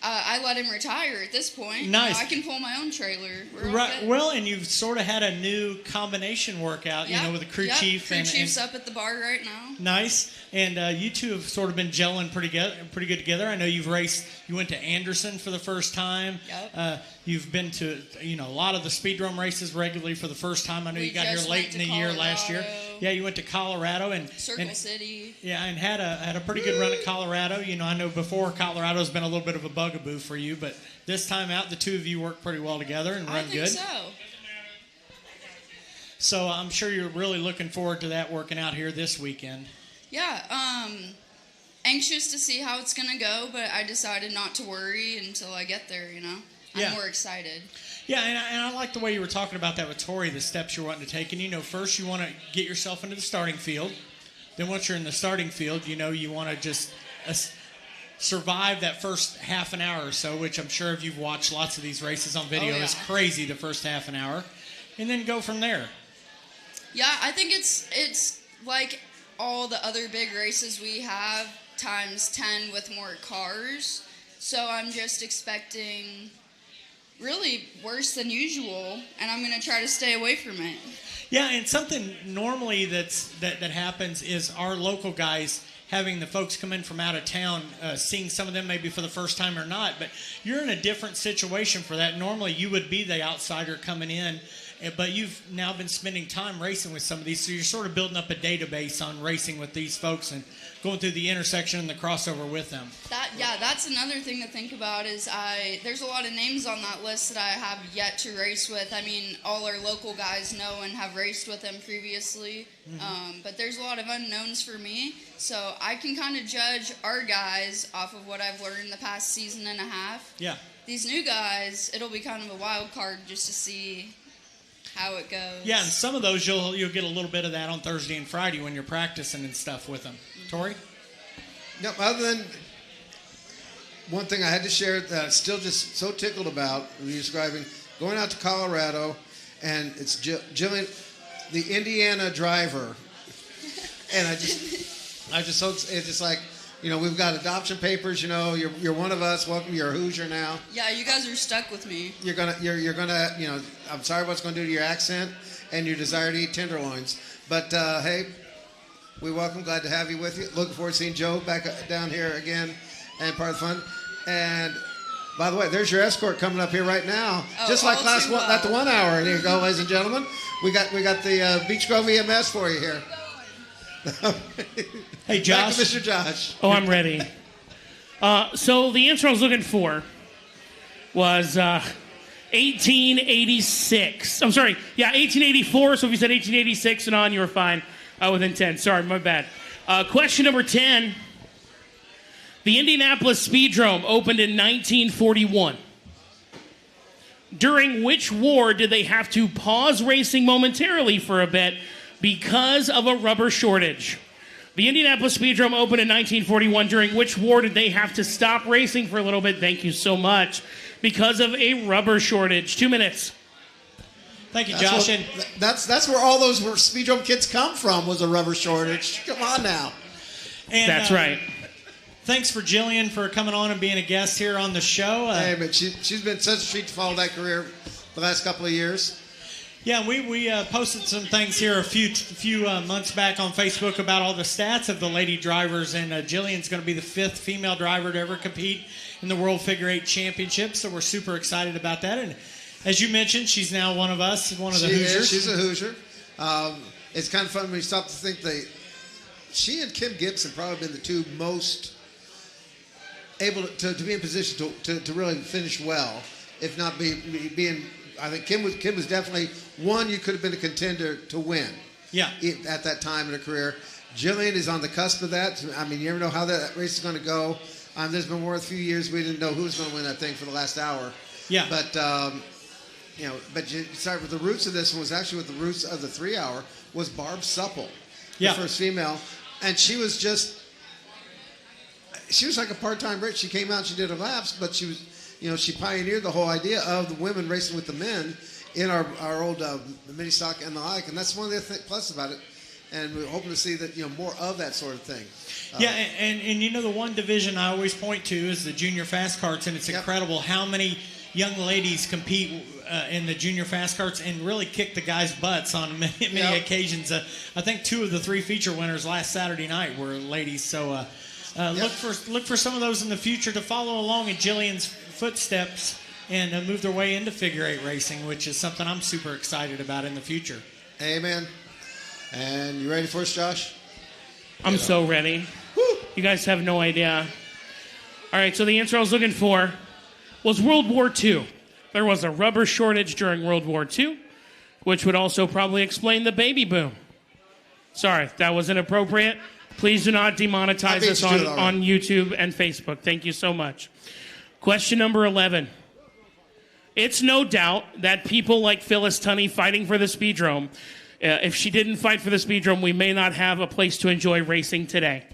I let him retire at this point. Nice. I can pull my own trailer. Right. Well, and you've sort of had a new combination workout, with the crew chief. Crew chief's up at the bar right now. Nice. And you two have sort of been gelling pretty good together. I know you went to Anderson for the first time. Yep. You've been to, a lot of the Speedrome races regularly for the first time. I know you got here just late went in the to year last year. Colorado. Yeah, you went to Colorado and Circle City. Yeah, and had a pretty good run at Colorado. I know before Colorado's been a little bit of a bugaboo for you, but this time out, the two of you worked pretty well together and run good. I think so. So I'm sure you're really looking forward to that working out here this weekend. Yeah, anxious to see how it's going to go, but I decided not to worry until I get there, Yeah. I'm more excited. Yeah, and I like the way you were talking about that with Tori, the steps you're wanting to take. And, first you want to get yourself into the starting field. Then once you're in the starting field, you want to just survive that first half an hour or so, which I'm sure if you've watched lots of these races on video, is crazy the first half an hour. And then go from there. Yeah, I think it's like all the other big races we have times 10 with more cars. So I'm just expecting really worse than usual, and I'm going to try to stay away from it. Yeah, and something normally that happens is our local guys having the folks come in from out of town, seeing some of them maybe for the first time or not, but you're in a different situation for that. Normally you would be the outsider coming in, but you've now been spending time racing with some of these, so you're sort of building up a database on racing with these folks and going through the intersection and the crossover with them. That's another thing to think about is there's a lot of names on that list that I have yet to race with. I mean, all our local guys know and have raced with them previously, but there's a lot of unknowns for me, so I can kind of judge our guys off of what I've learned the past season and a half. Yeah. These new guys, it'll be kind of a wild card just to see how it goes. Yeah, and some of those you'll get a little bit of that on Thursday and Friday when you're practicing and stuff with them. Tori? No, other than one thing I had to share that I'm still just so tickled about when you're describing going out to Colorado, and it's Jillian, the Indiana driver, and it's just like, we've got adoption papers. You're one of us. Welcome. You're a Hoosier now. Yeah, you guys are stuck with me. You're gonna. I'm sorry what's going to do to your accent and your desire to eat tenderloins, but hey, we welcome. Glad to have you with you. Looking forward to seeing Joe back down here again, and part of the fun. And by the way, there's your escort coming up here right now, just like last one at the 1 hour. And here you go, ladies and gentlemen. We got the Beach Grove EMS for you here. Hey, Josh. Back to Mr. Josh. Oh, I'm ready. So the answer I was looking for was 1886. I'm sorry. Yeah, 1884. So if you said 1886 and on, you were fine within 10. Sorry, my bad. Question number 10. The Indianapolis Speedrome opened in 1941. During which war did they have to pause racing momentarily for a bit because of a rubber shortage? The Indianapolis Speedrome opened in 1941. During which war did they have to stop racing for a little bit? Thank you so much. Because of a rubber shortage. 2 minutes. Thank you, Josh. That's where all those Speedrome kids come from, was a rubber shortage. Come on now. And, that's right. Thanks for Jillian for coming on and being a guest here on the show. Hey, but she's been such a treat to follow that career the last couple of years. Yeah, we posted some things here a few months back on Facebook about all the stats of the lady drivers, and Jillian's going to be the 5th female driver to ever compete in the World Figure 8 Championship, so we're super excited about that. And as you mentioned, she's now one of us, one of the Hoosiers. She's a Hoosier. It's kind of fun when you stop to think she and Kim Gibson probably been the two most able to be in position to really finish well, if not being. I think Kim was definitely one you could have been a contender to win. Yeah. At that time in her career, Jillian is on the cusp of that. I mean, you never know how that race is going to go. There's been more than a few years we didn't know who was going to win that thing for the last hour. Yeah. But but you start with the roots of this one was actually with the roots of the 3 hour was Barb Supple, the first female, and she was like a part-time race. She came out and she did her laps, but she was. She pioneered the whole idea of the women racing with the men in our old mini stock and the like, and that's one of the pluses about it. And we're hoping to see that more of that sort of thing. And the one division I always point to is the junior fast karts, and it's incredible how many young ladies compete in the junior fast karts and really kick the guys' butts on many occasions. I think 2 of the 3 feature winners last Saturday night were ladies. So look for some of those in the future to follow along in Jillian's footsteps and move their way into figure eight racing, which is something I'm super excited about in the future. Amen. And you ready for us, Josh? I'm so ready. Woo. You guys have no idea. All right, so the answer I was looking for was World War II. There was a rubber shortage during World War II, which would also probably explain the baby boom. Sorry, that was inappropriate. Please do not demonetize us on YouTube and Facebook. Thank you so much. Question number 11. It's no doubt that people like Phyllis Tunney fighting for the Speedrome, if she didn't fight for the Speedrome, we may not have a place to enjoy racing today.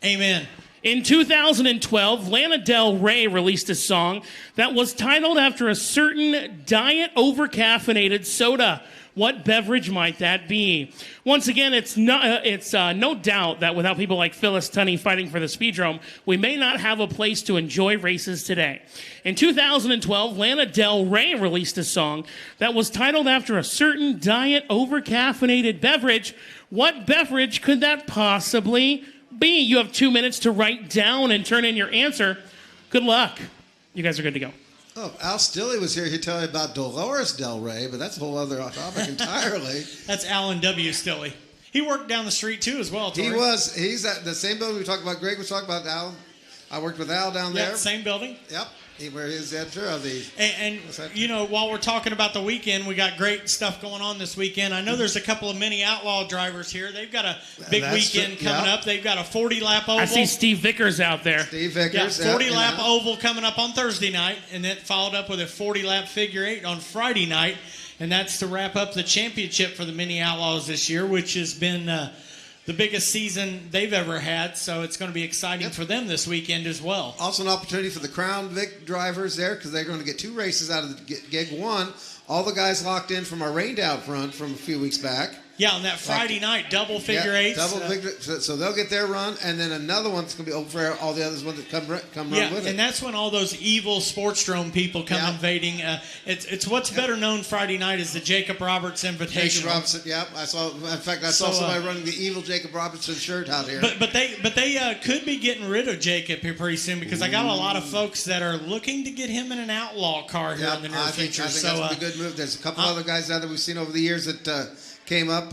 Amen. In 2012, Lana Del Rey released a song that was titled after a certain diet over-caffeinated soda. What beverage might that be? Once again, it's no doubt that without people like Phyllis Tunney fighting for the Speedrome, we may not have a place to enjoy races today. In 2012, Lana Del Rey released a song that was titled after a certain diet over-caffeinated beverage. What beverage could that possibly be? You have 2 minutes to write down and turn in your answer. Good luck. You guys are good to go. Oh, Al Stilley was here. He'd tell you about Dolores Del Rey, but that's a whole other topic entirely. That's Alan W. Stilley. He worked down the street, too, as well, Tori. He was. He's at the same building we talked about. Greg was talking about Al. I worked with Al down there. Yeah, same building. Yep. Where he was editor of the... And you know, while we're talking about the weekend, we got great stuff going on this weekend. I know there's a couple of mini outlaw drivers here. They've got a big weekend coming up. They've got a 40-lap oval. I see Steve Vickers out there. Steve Vickers. Yeah, 40-lap oval coming up on Thursday night, and then followed up with a 40-lap figure eight on Friday night. And that's to wrap up the championship for the mini outlaws this year, which has been... the biggest season they've ever had, so it's going to be exciting for them this weekend as well. Also an opportunity for the Crown Vic drivers there because they're going to get 2 races out of the gig. One, all the guys locked in from our rained out front from a few weeks back. Yeah, on that Friday night, double figure eights. So they'll get their run, and then another one's going to be over for all the others that come run with it. And that's when all those evil Sportsdrome people come invading. It's what's better known Friday night is the Jacob Roberts Invitational. Jacob Robertson, I saw. In fact, I saw somebody running the evil Jacob Robertson shirt out here. But they could be getting rid of Jacob here pretty soon because I got a lot of folks that are looking to get him in an outlaw car here in the near future. I think that's a good move. There's a couple other guys out that we've seen over the years that. Came up.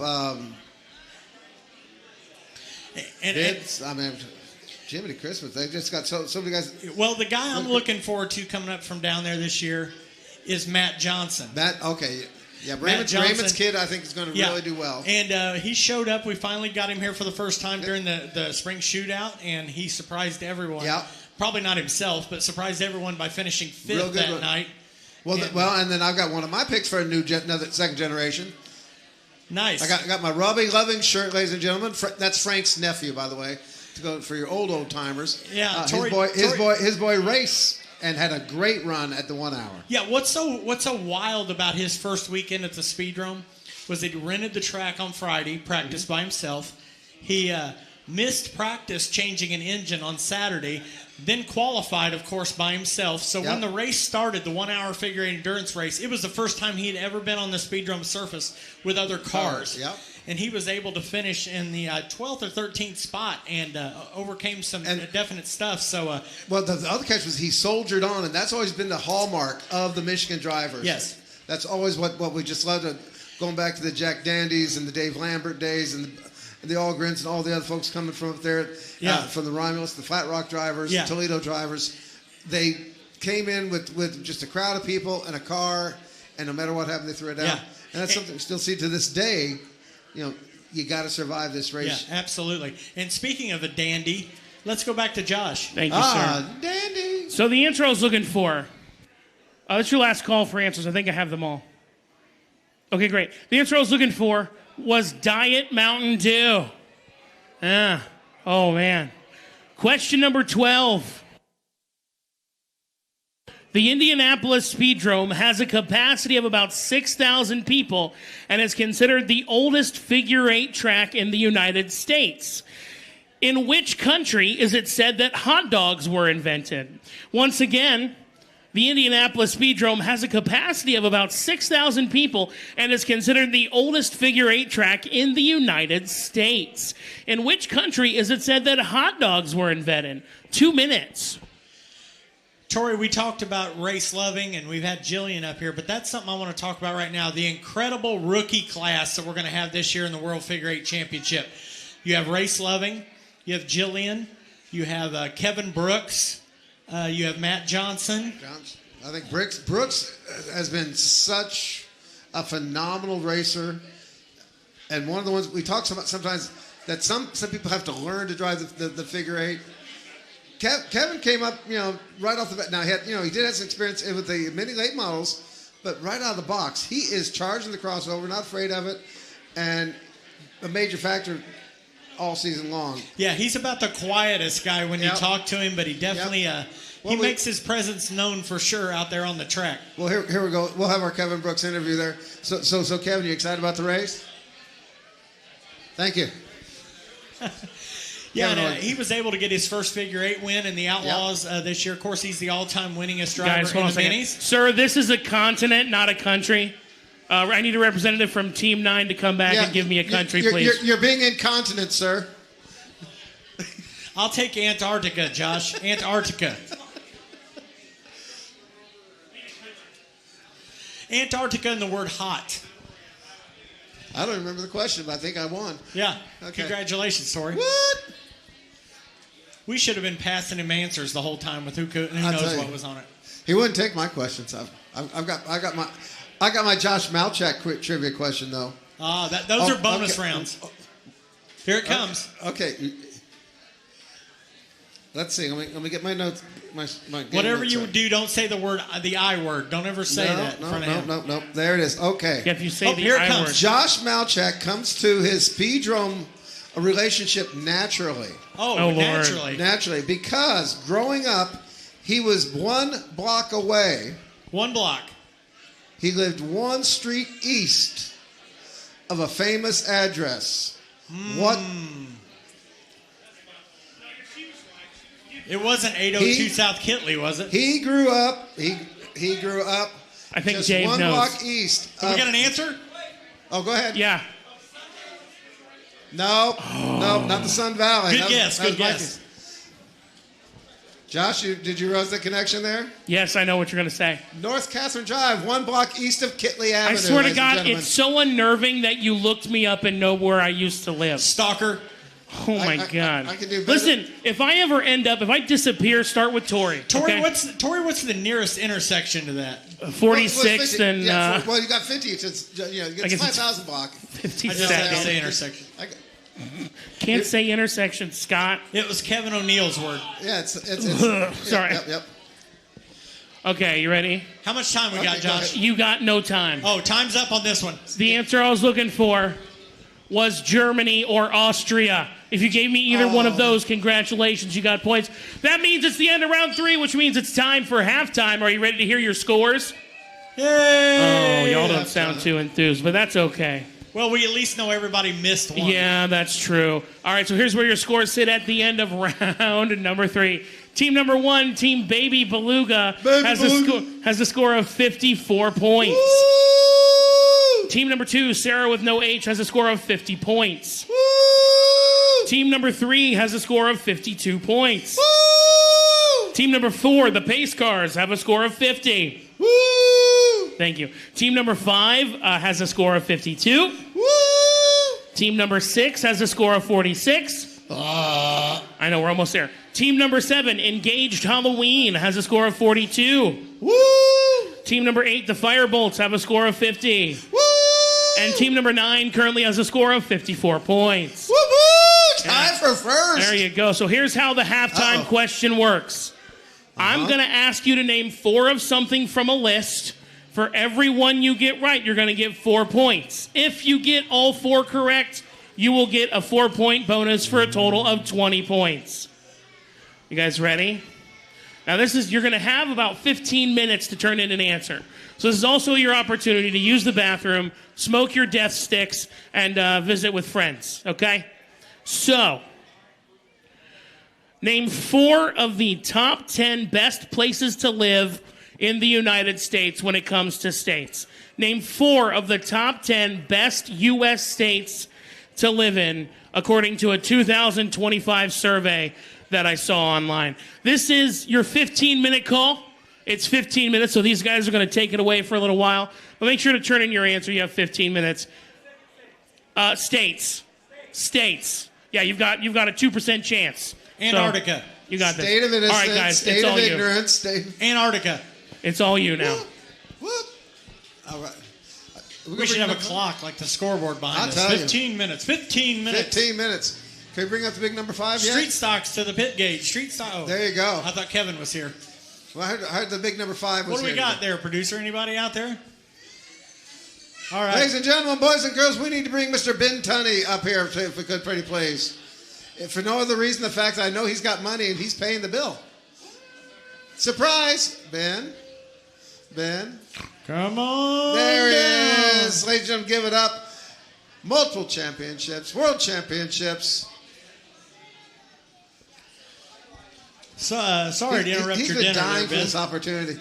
Jiminy Christmas. They just got so many guys. Well, the guy I'm looking forward to coming up from down there this year is Matt Johnson. Yeah, Raymond's kid, I think, is going to really do well. And he showed up. We finally got him here for the first time during the spring shootout, and he surprised everyone. Yeah. Probably not himself, but surprised everyone by finishing 5th that night. And then I've got one of my picks for another second generation. Nice. I got my Robbie Loving shirt, ladies and gentlemen. That's Frank's nephew, by the way, to go for your old timers. Yeah, his boy raced and had a great run at the 1 hour. Yeah, what's so wild about his first weekend at the Speedrome was he rented the track on Friday, practiced by himself. He missed practice changing an engine on Saturday, then qualified, of course, by himself. So when the race started, the 1 hour figure eight endurance race, it was the first time he had ever been on the Speedrome surface with other cars. Yep. And he was able to finish in the 12th or 13th spot and overcame some definite stuff. So, the other catch was he soldiered on, and that's always been the hallmark of the Michigan drivers. Yes. That's always what we just love going back to the Jack Dandies and the Dave Lambert days and the Algrens and all the other folks coming from up there, from the Romulus, the Flat Rock drivers, the Toledo drivers. They came in with just a crowd of people and a car, and no matter what happened, they threw it down. Yeah. And that's something we still see to this day. You know, you got to survive this race. Yeah, absolutely. And speaking of a dandy, let's go back to Josh. Thank you, sir. Dandy. So the answer I was looking for, that's your last call for answers. I think I have them all. Okay, great. The answer I was looking for was Diet Mountain Dew. Oh, man. Question number 12. The Indianapolis Speedrome has a capacity of about 6,000 people and is considered the oldest figure eight track in the United States. In which country is it said that hot dogs were invented? Once again, the Indianapolis Speedrome has a capacity of about 6,000 people and is considered the oldest figure eight track in the United States. In which country is it said that hot dogs were invented? 2 minutes. Tori, we talked about race loving, and we've had Jillian up here, but that's something I want to talk about right now. The incredible rookie class that we're going to have this year in the World Figure 8 Championship. You have race loving, you have Jillian, you have Kevin Brooks, you have Matt Johnson. I think Brooks has been such a phenomenal racer, and one of the ones we talk about sometimes that some people have to learn to drive the figure 8. Kevin came up, right off the bat. Now he did have some experience with the mini late models, but right out of the box, he is charging the crossover, not afraid of it, and a major factor all season long. Yeah, he's about the quietest guy when you talk to him, but he definitely he makes his presence known for sure out there on the track. Well, here we go. We'll have our Kevin Brooks interview there. So Kevin, you excited about the race? Thank you. Yeah, and, he was able to get his first figure 8 win in the Outlaws this year. Of course, he's the all-time winningest driver in the minis. Sir, this is a continent, not a country. I need a representative from Team 9 to come back and give me a country, please. You're being incontinent, sir. I'll take Antarctica, Josh. Antarctica. Antarctica and the word hot. I don't remember the question, but I think I won. Yeah. Okay. Congratulations, Tori. What? We should have been passing him answers the whole time with who knows what was on it. He wouldn't take my questions. I got my Josh Malchak trivia question though. Those are bonus rounds. Here it comes. Okay. Let's see. Let me get my notes. My Whatever notes you do, don't say the I word. Don't ever say that in front of him. No. There it is. Okay. Yeah, if you say the here it I comes. word. Josh Malchak comes to his Speedrome relationship naturally. Oh, naturally. Lord. Naturally, because growing up, he was 1 block away. 1 block. He lived 1 street east of a famous address. What? It wasn't 802 South Kitley, was it? He grew up. He grew up. I think just Dave 1 knows. block east. We got an answer? Oh, go ahead. Yeah. No, not the Sun Valley. Good guess. Good guess. Josh, did you realize the connection there? Yes, I know what you're going to say. North Catherine Drive, 1 block east of Kitley Avenue. I swear to ladies and God, gentlemen. it's so unnerving that you looked me up and know where I used to live. Stalker. Oh, my God. I can do better. Listen, if I disappear, start with Tori. Tori, okay? what's the nearest intersection to and 46th and... Yeah, well, you got 50. It's 5,000 block. 52nd. I just had to say intersection. Can't say intersection, Scott. It was Kevin O'Neill's word. Yeah, it's Sorry. Yep. Okay, you ready? How much time we got, go Josh? ahead. You got no time. Oh, time's up on this one. The answer I was looking for was Germany or Austria. If you gave me either one of those, congratulations, you got points. That means it's the end of round 3, which means it's time for halftime. Are you ready to hear your scores? Yay! Oh, y'all don't sound too enthused, but that's okay. Well, we at least know everybody missed one. Yeah, that's true. All right, so here's where your scores sit at the end of round number 3. Team number 1, Team Baby Beluga, has a score of 54 points. Woo! Team number 2, Sarah with no H, has a score of 50 points. Woo! Team number 3 has a score of 52 points. Woo! Team number 4, the Pace Cars, have a score of 50. Woo! Thank you. Team number 5 has a score of 52. Woo! Team number 6 has a score of 46. I know, we're almost there. Team number 7, Engaged Halloween, has a score of 42. Woo! Team number 8, the Firebolts, have a score of 50. Woo! And team number 9 currently has a score of 54 points. Woo-hoo! Time for first. There you go. So here's how the halftime question works. I'm going to ask you to name 4 of something from a list. For every one you get right, you're going to get 4 points. If you get all 4 correct, you will get a 4-point bonus for a total of 20 points. You guys ready? Now you're going to have about 15 minutes to turn in an answer. So this is also your opportunity to use the bathroom, smoke your death sticks, and visit with friends, okay? So, name 4 of the top 10 best places to live in the United States when it comes to states. Name 4 of the top 10 best U.S. states to live in, according to a 2025 survey that I saw online. This is your 15-minute call. It's 15 minutes, so these guys are going to take it away for a little while. But make sure to turn in your answer. You have 15 minutes. States. Yeah, you've got a 2% chance. Antarctica. So you got this. State of innocence. All right, guys, state it's of all ignorance. Antarctica. It's all you now. Whoop. All right. We should have a clock like the scoreboard behind us. I'll tell you. 15 minutes. 15 minutes. 15 minutes. Can we bring up the big number 5 yet? Street stocks to the pit gate. Street stock. Oh, There you go. I thought Kevin was here. Well, I heard the big number 5 was What do we here got today. there, producer? Anybody out there? All right. Ladies and gentlemen, boys and girls, we need to bring Mr. Ben Tunney up here if we could, pretty please. If for no other reason, the fact that I know he's got money and he's paying the bill. Surprise, Ben. Come on. There down. he is. Ladies and gentlemen, give it up. Multiple championships, world championships. So, sorry to interrupt He's your been dinner dying there, for Ben. this opportunity.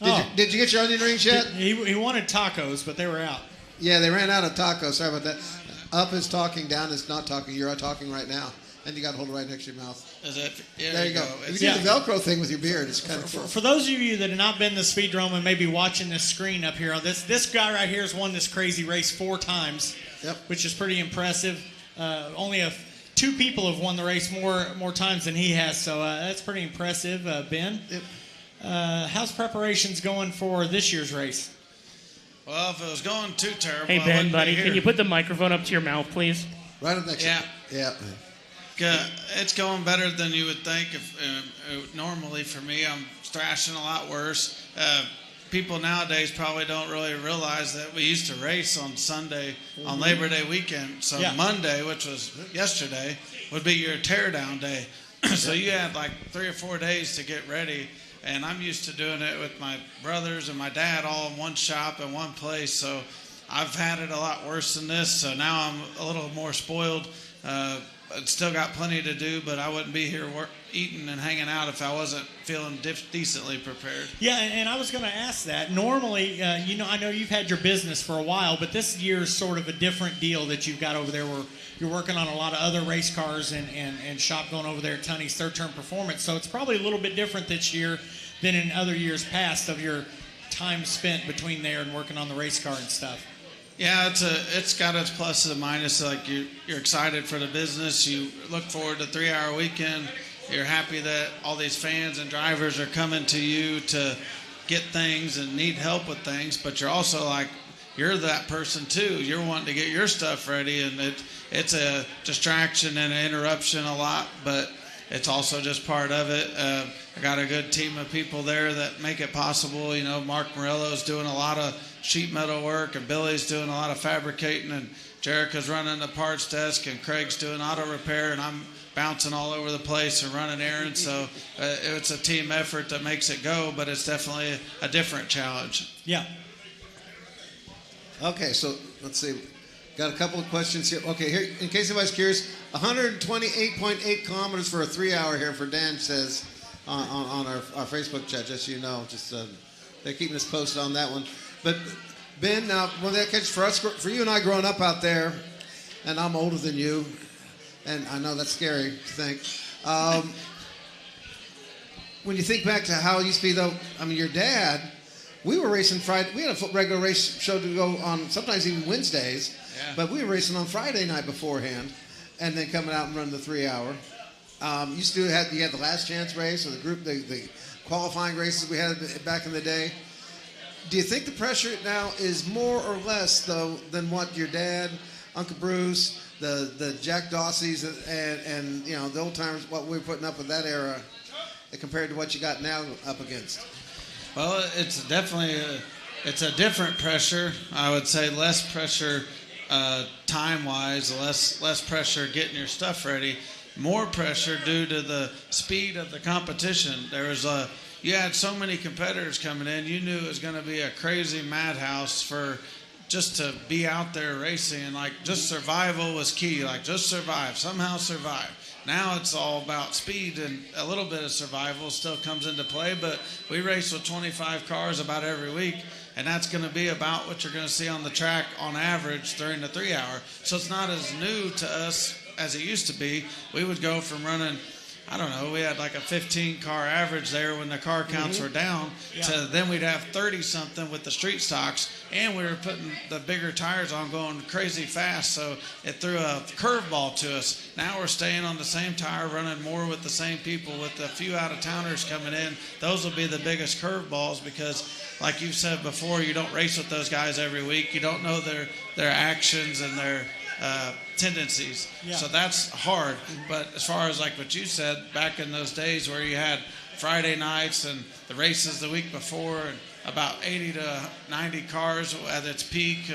Oh. Did you get your onion rings yet? He wanted tacos, but they were out. Yeah, they ran out of tacos. Sorry about that. Up is talking, down is not talking. You're talking right now. And you got to hold it right next to your mouth. Is it? There you go. If you It's- do the Velcro thing with your beard, it's kind of cool. For those of you that have not been to Speedrome and maybe watching this screen up here, this guy right here has won this crazy race 4 times, Yep. which is pretty impressive. Only 2 people have won the race more times than he has, so that's pretty impressive, Ben. Yep. How's preparations going for this year's race? Well, if it was going too terrible, Hey, I Ben, wouldn't be buddy, here. can you put the microphone up to your mouth, please? Right up next Yeah. to you. Yeah. It's going better than you would think. If normally for me, I'm thrashing a lot worse. People nowadays probably don't really realize that we used to race on Sunday on Labor Day weekend. So Yeah. Monday, which was yesterday, would be your teardown day. So you had like 3 or 4 days to get ready. And I'm used to doing it with my brothers and my dad all in one shop in one place. So I've had it a lot worse than this. So now I'm a little more spoiled. I've still got plenty to do, but I wouldn't be here eating and hanging out if I wasn't feeling decently prepared. Yeah, and I was going to ask that. Normally, I know you've had your business for a while, but this year's sort of a different deal that you've got over there where you're working on a lot of other race cars and shop going over there at Tunney's Third Term Performance. So it's probably a little bit different this year than in other years past of your time spent between there and working on the race car and stuff. Yeah, it's got its pluses and minuses. Like you're excited for the business. You look forward to 3-hour weekend. You're happy that all these fans and drivers are coming to you to get things and need help with things. But you're also like, you're that person too. You're wanting to get your stuff ready, and it's a distraction and an interruption a lot. But it's also just part of it. I got a good team of people there that make it possible. You know, Mark Morello's doing a lot of sheet metal work, and Billy's doing a lot of fabricating, and Jerica's running the parts desk, and Craig's doing auto repair, and I'm bouncing all over the place and running errands. So it's a team effort that makes it go, but it's definitely a different challenge. Yeah. Okay, so let's see. Got a couple of questions here. Okay, here, in case anybody's curious, 128.8 kilometers for a 3-hour here for Dan says on our Facebook chat, just so you know. Just they're keeping us posted on that one. But Ben, now, well, that catch for us, for you and I growing up out there, and I'm older than you, and I know that's scary to think. When you think back to how it used to be, though, I mean, your dad, we were racing Friday. We had a regular race show to go on, sometimes even Wednesdays, but we were racing on Friday night beforehand, and then coming out and running the 3-hour. Used to have you had the last chance race or the qualifying races we had back in the day. Do you think the pressure now is more or less though than what your dad, Uncle Bruce, the Jack Dawsey's and you know the old timers, what we were putting up with that era, compared to what you got now up against? Well, it's definitely it's a different pressure. I would say less pressure time-wise, less pressure getting your stuff ready. More pressure due to the speed of the competition. You had so many competitors coming in. You knew it was going to be a crazy madhouse for just to be out there racing. And like just survival was key. Like just survive, somehow survive. Now it's all about speed, and a little bit of survival still comes into play. But we race with 25 cars about every week, and that's going to be about what you're going to see on the track on average during the 3-hour. So it's not as new to us as it used to be. We would go from running I don't know, we had like a 15-car average there when the car counts were down. Yeah. So then we'd have 30-something with the street stocks, and we were putting the bigger tires on going crazy fast, so it threw a curveball to us. Now we're staying on the same tire, running more with the same people, with a few out-of-towners coming in. Those will be the biggest curveballs because, like you said before, you don't race with those guys every week. You don't know their actions and their tendencies. Yeah. So that's hard. But as far as like what you said, back in those days where you had Friday nights and the races the week before and about 80 to 90 cars at its peak,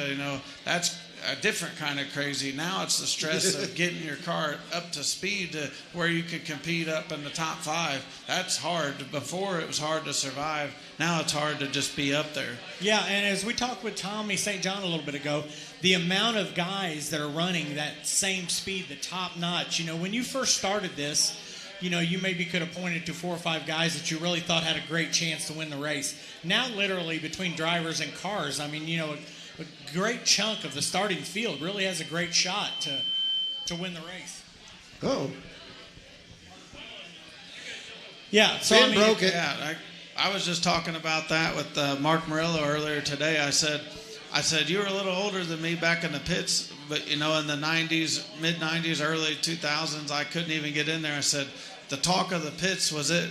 that's a different kind of crazy. Now it's the stress of getting your car up to speed to where you can compete up in the top 5. That's hard. Before it was hard to survive. Now it's hard to just be up there. Yeah, and as we talked with Tommy St. John a little bit ago, the amount of guys that are running that same speed, the top notch, when you first started this, you maybe could have pointed to 4 or 5 guys that you really thought had a great chance to win the race. Now, literally, between drivers and cars, a great chunk of the starting field really has a great shot to win the race. Oh. Yeah, so Ben broke it. Yeah, I was just talking about that with Mark Murillo earlier today. I said, you were a little older than me back in the pits, but, in the 90s, mid-90s, early 2000s, I couldn't even get in there. I said, the talk of the pits, was it,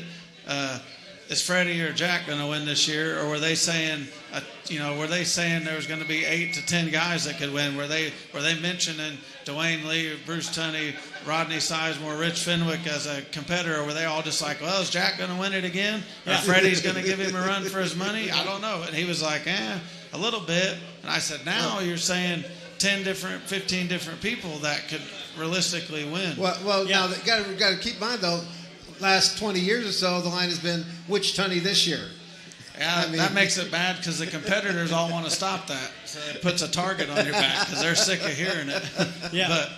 is Freddie or Jack going to win this year? Or were they saying, there was going to be 8 to 10 guys that could win? Were they mentioning Dwayne Lee, Bruce Tunney, Rodney Sizemore, Rich Fenwick as a competitor? Or were they all just like, well, is Jack going to win it again? Or Freddie's going to give him a run for his money? I don't know. And he was like, a little bit. And I said, now you're saying 15 different people that could realistically win. Well, now you got to keep in mind though, last 20 years or so, the line has been which Tunney this year. Yeah, that makes it bad because the competitors all want to stop that. So it puts a target on your back because they're sick of hearing it. Yeah. But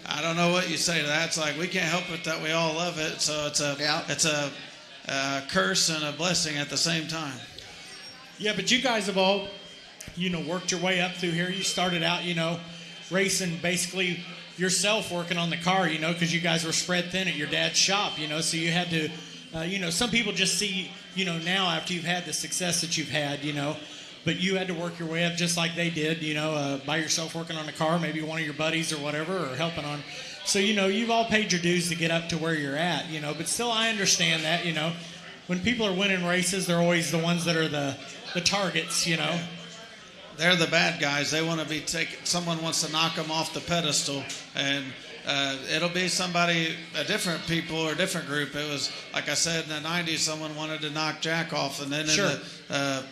I don't know what you say to that. It's like we can't help it that we all love it. So it's a curse and a blessing at the same time. Yeah, but you guys have all, worked your way up through here. You started out, racing basically yourself, working on the car, because you guys were spread thin at your dad's shop, so you had to, some people just see, now after you've had the success that you've had, but you had to work your way up just like they did, by yourself working on the car, maybe one of your buddies or whatever, or helping on. So, you've all paid your dues to get up to where you're at, but still I understand that, when people are winning races, they're always the ones that are the targets, They're the bad guys. They want to be someone wants to knock them off the pedestal, and it'll be a different people or a different group. It was, like I said, in the 90s, someone wanted to knock Jack off, and then in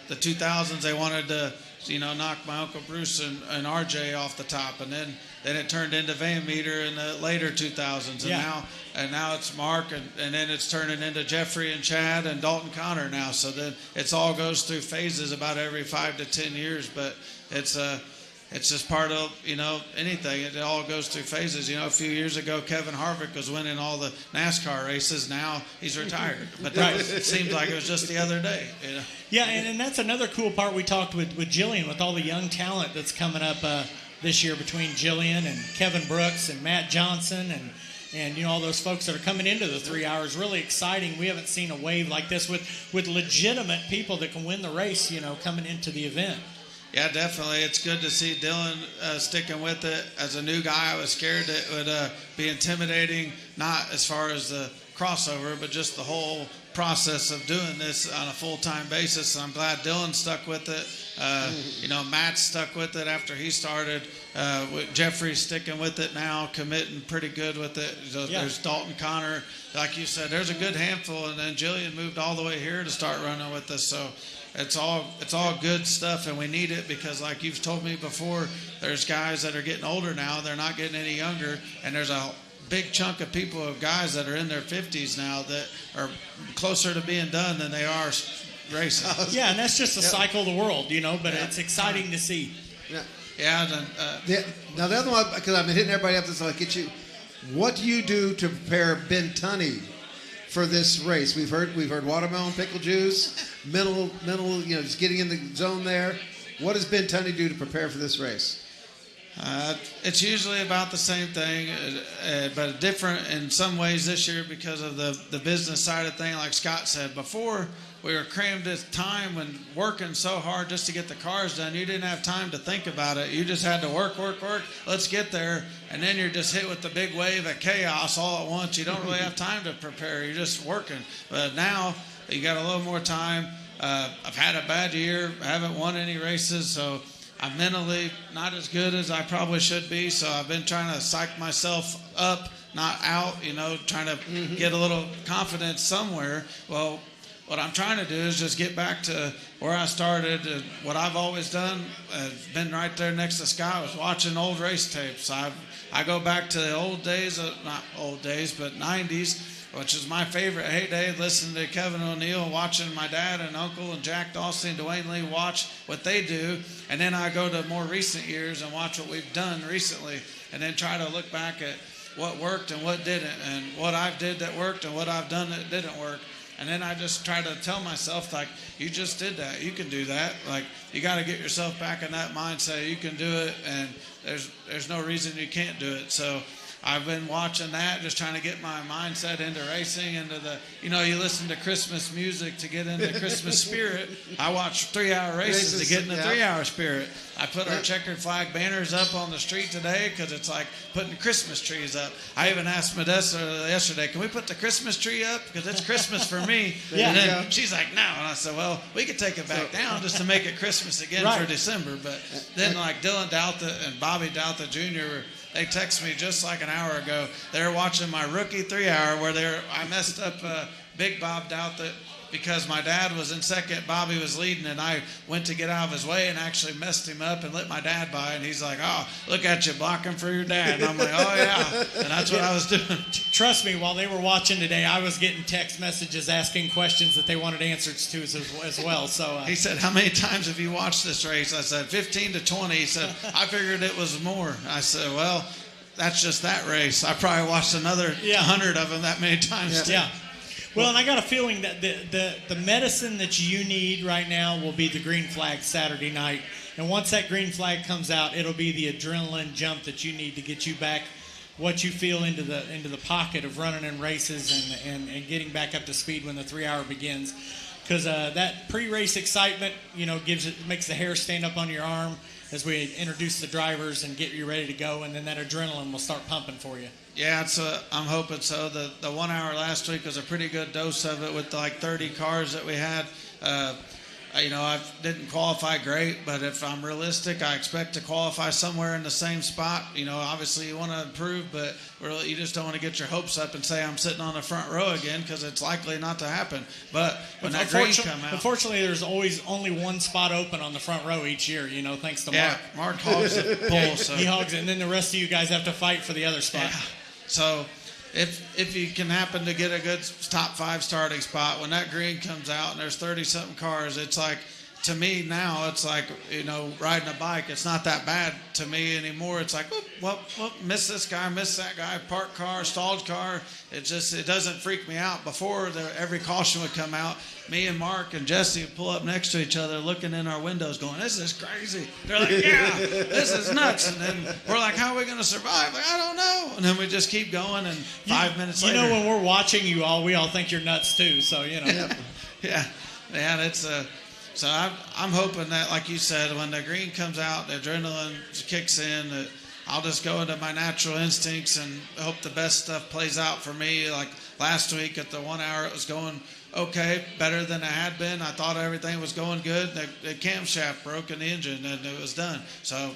the 2000s, they wanted to, knock my Uncle Bruce and RJ off the top, and then it turned into Van Meter in the later 2000s, and now it's Mark, and then it's turning into Jeffrey and Chad and Dalton Connor now. So then it all goes through phases about every 5 to 10 years, but it's just part of, anything. It all goes through phases. A few years ago, Kevin Harvick was winning all the NASCAR races. Now he's retired. But it seems like it was just the other day. Yeah, and that's another cool part we talked with Jillian, with all the young talent that's coming up this year between Jillian and Kevin Brooks and Matt Johnson and all those folks that are coming into the 3 hours. Really exciting. We haven't seen a wave like this with legitimate people that can win the race, coming into the event. Yeah, definitely. It's good to see Dylan sticking with it. As a new guy, I was scared that it would be intimidating, not as far as the crossover, but just the whole process of doing this on a full-time basis. And I'm glad Dylan stuck with it. Matt stuck with it after he started. Jeffrey's sticking with it now, committing pretty good with it. So there's Dalton Connor. Like you said, there's a good handful. And then Jillian moved all the way here to start running with us. So it's all good stuff, and we need it because, like you've told me before, there's guys that are getting older now. They're not getting any younger, and there's a big chunk of guys that are in their 50s now that are closer to being done than they are racing. Yeah, and that's just a cycle of the world, but it's exciting to see. Yeah. Now the other one, because I've been hitting everybody up, so I'll get you. What do you do to prepare Ben Tunney for this race? We've heard watermelon pickle juice, mental, just getting in the zone there. What does Ben Tunney do to prepare for this race? It's usually about the same thing, but different in some ways this year because of the business side of thing. Like Scott said before, we were crammed at time when working so hard just to get the cars done. You didn't have time to think about it. You just had to work. Let's get there, and then you're just hit with the big wave of chaos all at once. You don't really have time to prepare. You're just working. But now you got a little more time. I've had a bad year. I haven't won any races, so I'm mentally not as good as I probably should be, so I've been trying to psych myself up, not out, trying to get a little confidence somewhere. Well, what I'm trying to do is just get back to where I started. What I've always done, been right there next to Scott, was watching old race tapes. I go back to the old days, not old days, but 90s, which is my favorite heyday, listening to Kevin O'Neill, watching my dad and uncle and Jack Dawson and Dwayne Lee watch what they do. And then I go to more recent years and watch what we've done recently, and then try to look back at what worked and what didn't, and what I did that worked and what I've done that didn't work. And then I just try to tell myself, like, you just did that. You can do that. Like, you got to get yourself back in that mindset. You can do it, and there's no reason you can't do it. So I've been watching that, just trying to get my mindset into racing, into the, you listen to Christmas music to get into Christmas spirit. I watch 3-hour races to get in the 3-hour spirit. I put our checkered flag banners up on the street today because it's like putting Christmas trees up. I even asked Modesta yesterday, can we put the Christmas tree up? Because it's Christmas for me. And then she's like, no. And I said, well, we could take it back down just to make it Christmas again for December. But then like Dylan Douthat and Bobby Douthat Jr., they texted me just like an hour ago. They were watching my rookie 3-hour where I messed up Big Bob Douthat because my dad was in second, Bobby was leading, and I went to get out of his way and actually messed him up and let my dad by. And he's like, oh, look at you blocking for your dad. And I'm like, oh, yeah. And that's what I was doing. Trust me, while they were watching today, I was getting text messages asking questions that they wanted answers to as well. So he said, how many times have you watched this race? I said, 15 to 20. He said, I figured it was more. I said, well, that's just that race. I probably watched another 100 of them that many times. Yeah. Well, and I got a feeling that the medicine that you need right now will be the green flag Saturday night. And once that green flag comes out, it'll be the adrenaline jump that you need to get you back what you feel into the pocket of running in races and getting back up to speed when the 3-hour begins. Because that pre-race excitement, makes the hair stand up on your arm as we introduce the drivers and get you ready to go, and then that adrenaline will start pumping for you. Yeah, I'm hoping so. The 1 hour last week was a pretty good dose of it with like 30 cars that we had. I didn't qualify great, but if I'm realistic, I expect to qualify somewhere in the same spot. Obviously you want to improve, but really you just don't want to get your hopes up and say I'm sitting on the front row again because it's likely not to happen. But when that green come out, unfortunately, there's always only one spot open on the front row each year. Thanks to Mark. Yeah, Mark hogs the pole. So. He hogs it, and then the rest of you guys have to fight for the other spot. Yeah. So if you can happen to get a good top 5 starting spot, when that green comes out and there's 30-something cars, it's like, to me now, it's like, riding a bike. It's not that bad to me anymore. It's like, whoop, miss this guy, miss that guy, parked car, stalled car. It doesn't freak me out. Before, every caution would come out, me and Mark and Jesse would pull up next to each other, looking in our windows going, this is crazy. They're like, yeah, this is nuts. And then we're like, how are we going to survive? Like, I don't know. And then we just keep going, and 5 minutes later. When we're watching you all, we all think you're nuts too. So, Yeah, it's So I'm hoping that, like you said, when the green comes out, the adrenaline kicks in, that I'll just go into my natural instincts and hope the best stuff plays out for me. Like last week at the 1 hour, it was going okay, better than it had been. I thought everything was going good. The camshaft broke in the engine, and it was done. So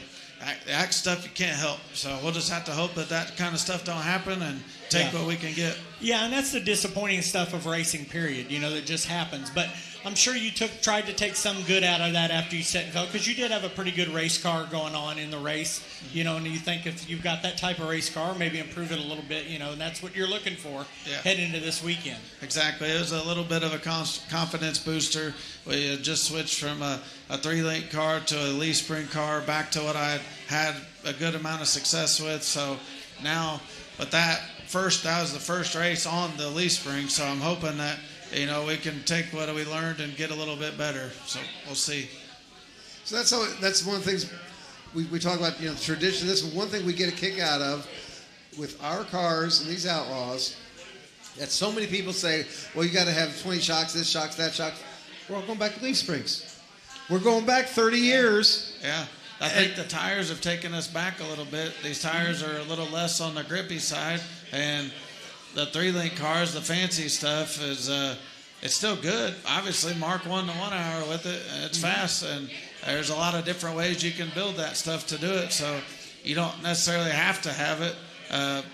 that stuff you can't help. So we'll just have to hope that kind of stuff don't happen and take what we can get. Yeah, and that's the disappointing stuff of racing, period, that just happens. But I'm sure you tried to take some good out of that after you set and go, because you did have a pretty good race car going on in the race, and you think if you've got that type of race car, maybe improve it a little bit, and that's what you're looking for heading into this weekend. Exactly. It was a little bit of a confidence booster. We had just switched from a 3-link car to a leaf spring car back to what I had a good amount of success with. So now, but that was the first race on the leaf spring, so I'm hoping that we can take what we learned and get a little bit better. So we'll see. So that's one of the things we talk about the tradition. This is one thing we get a kick out of with our cars and these Outlaws. That so many people say, well, you got to have 20 shocks, this shocks, that shocks. We're all going back to leaf springs. We're going back 30 years. Yeah. I think the tires have taken us back a little bit. These tires are a little less on the grippy side, and the 3-link cars, the fancy stuff, is it's still good. Obviously, Mark won the 1 hour with it. It's fast, and there's a lot of different ways you can build that stuff to do it. So you don't necessarily have to have it.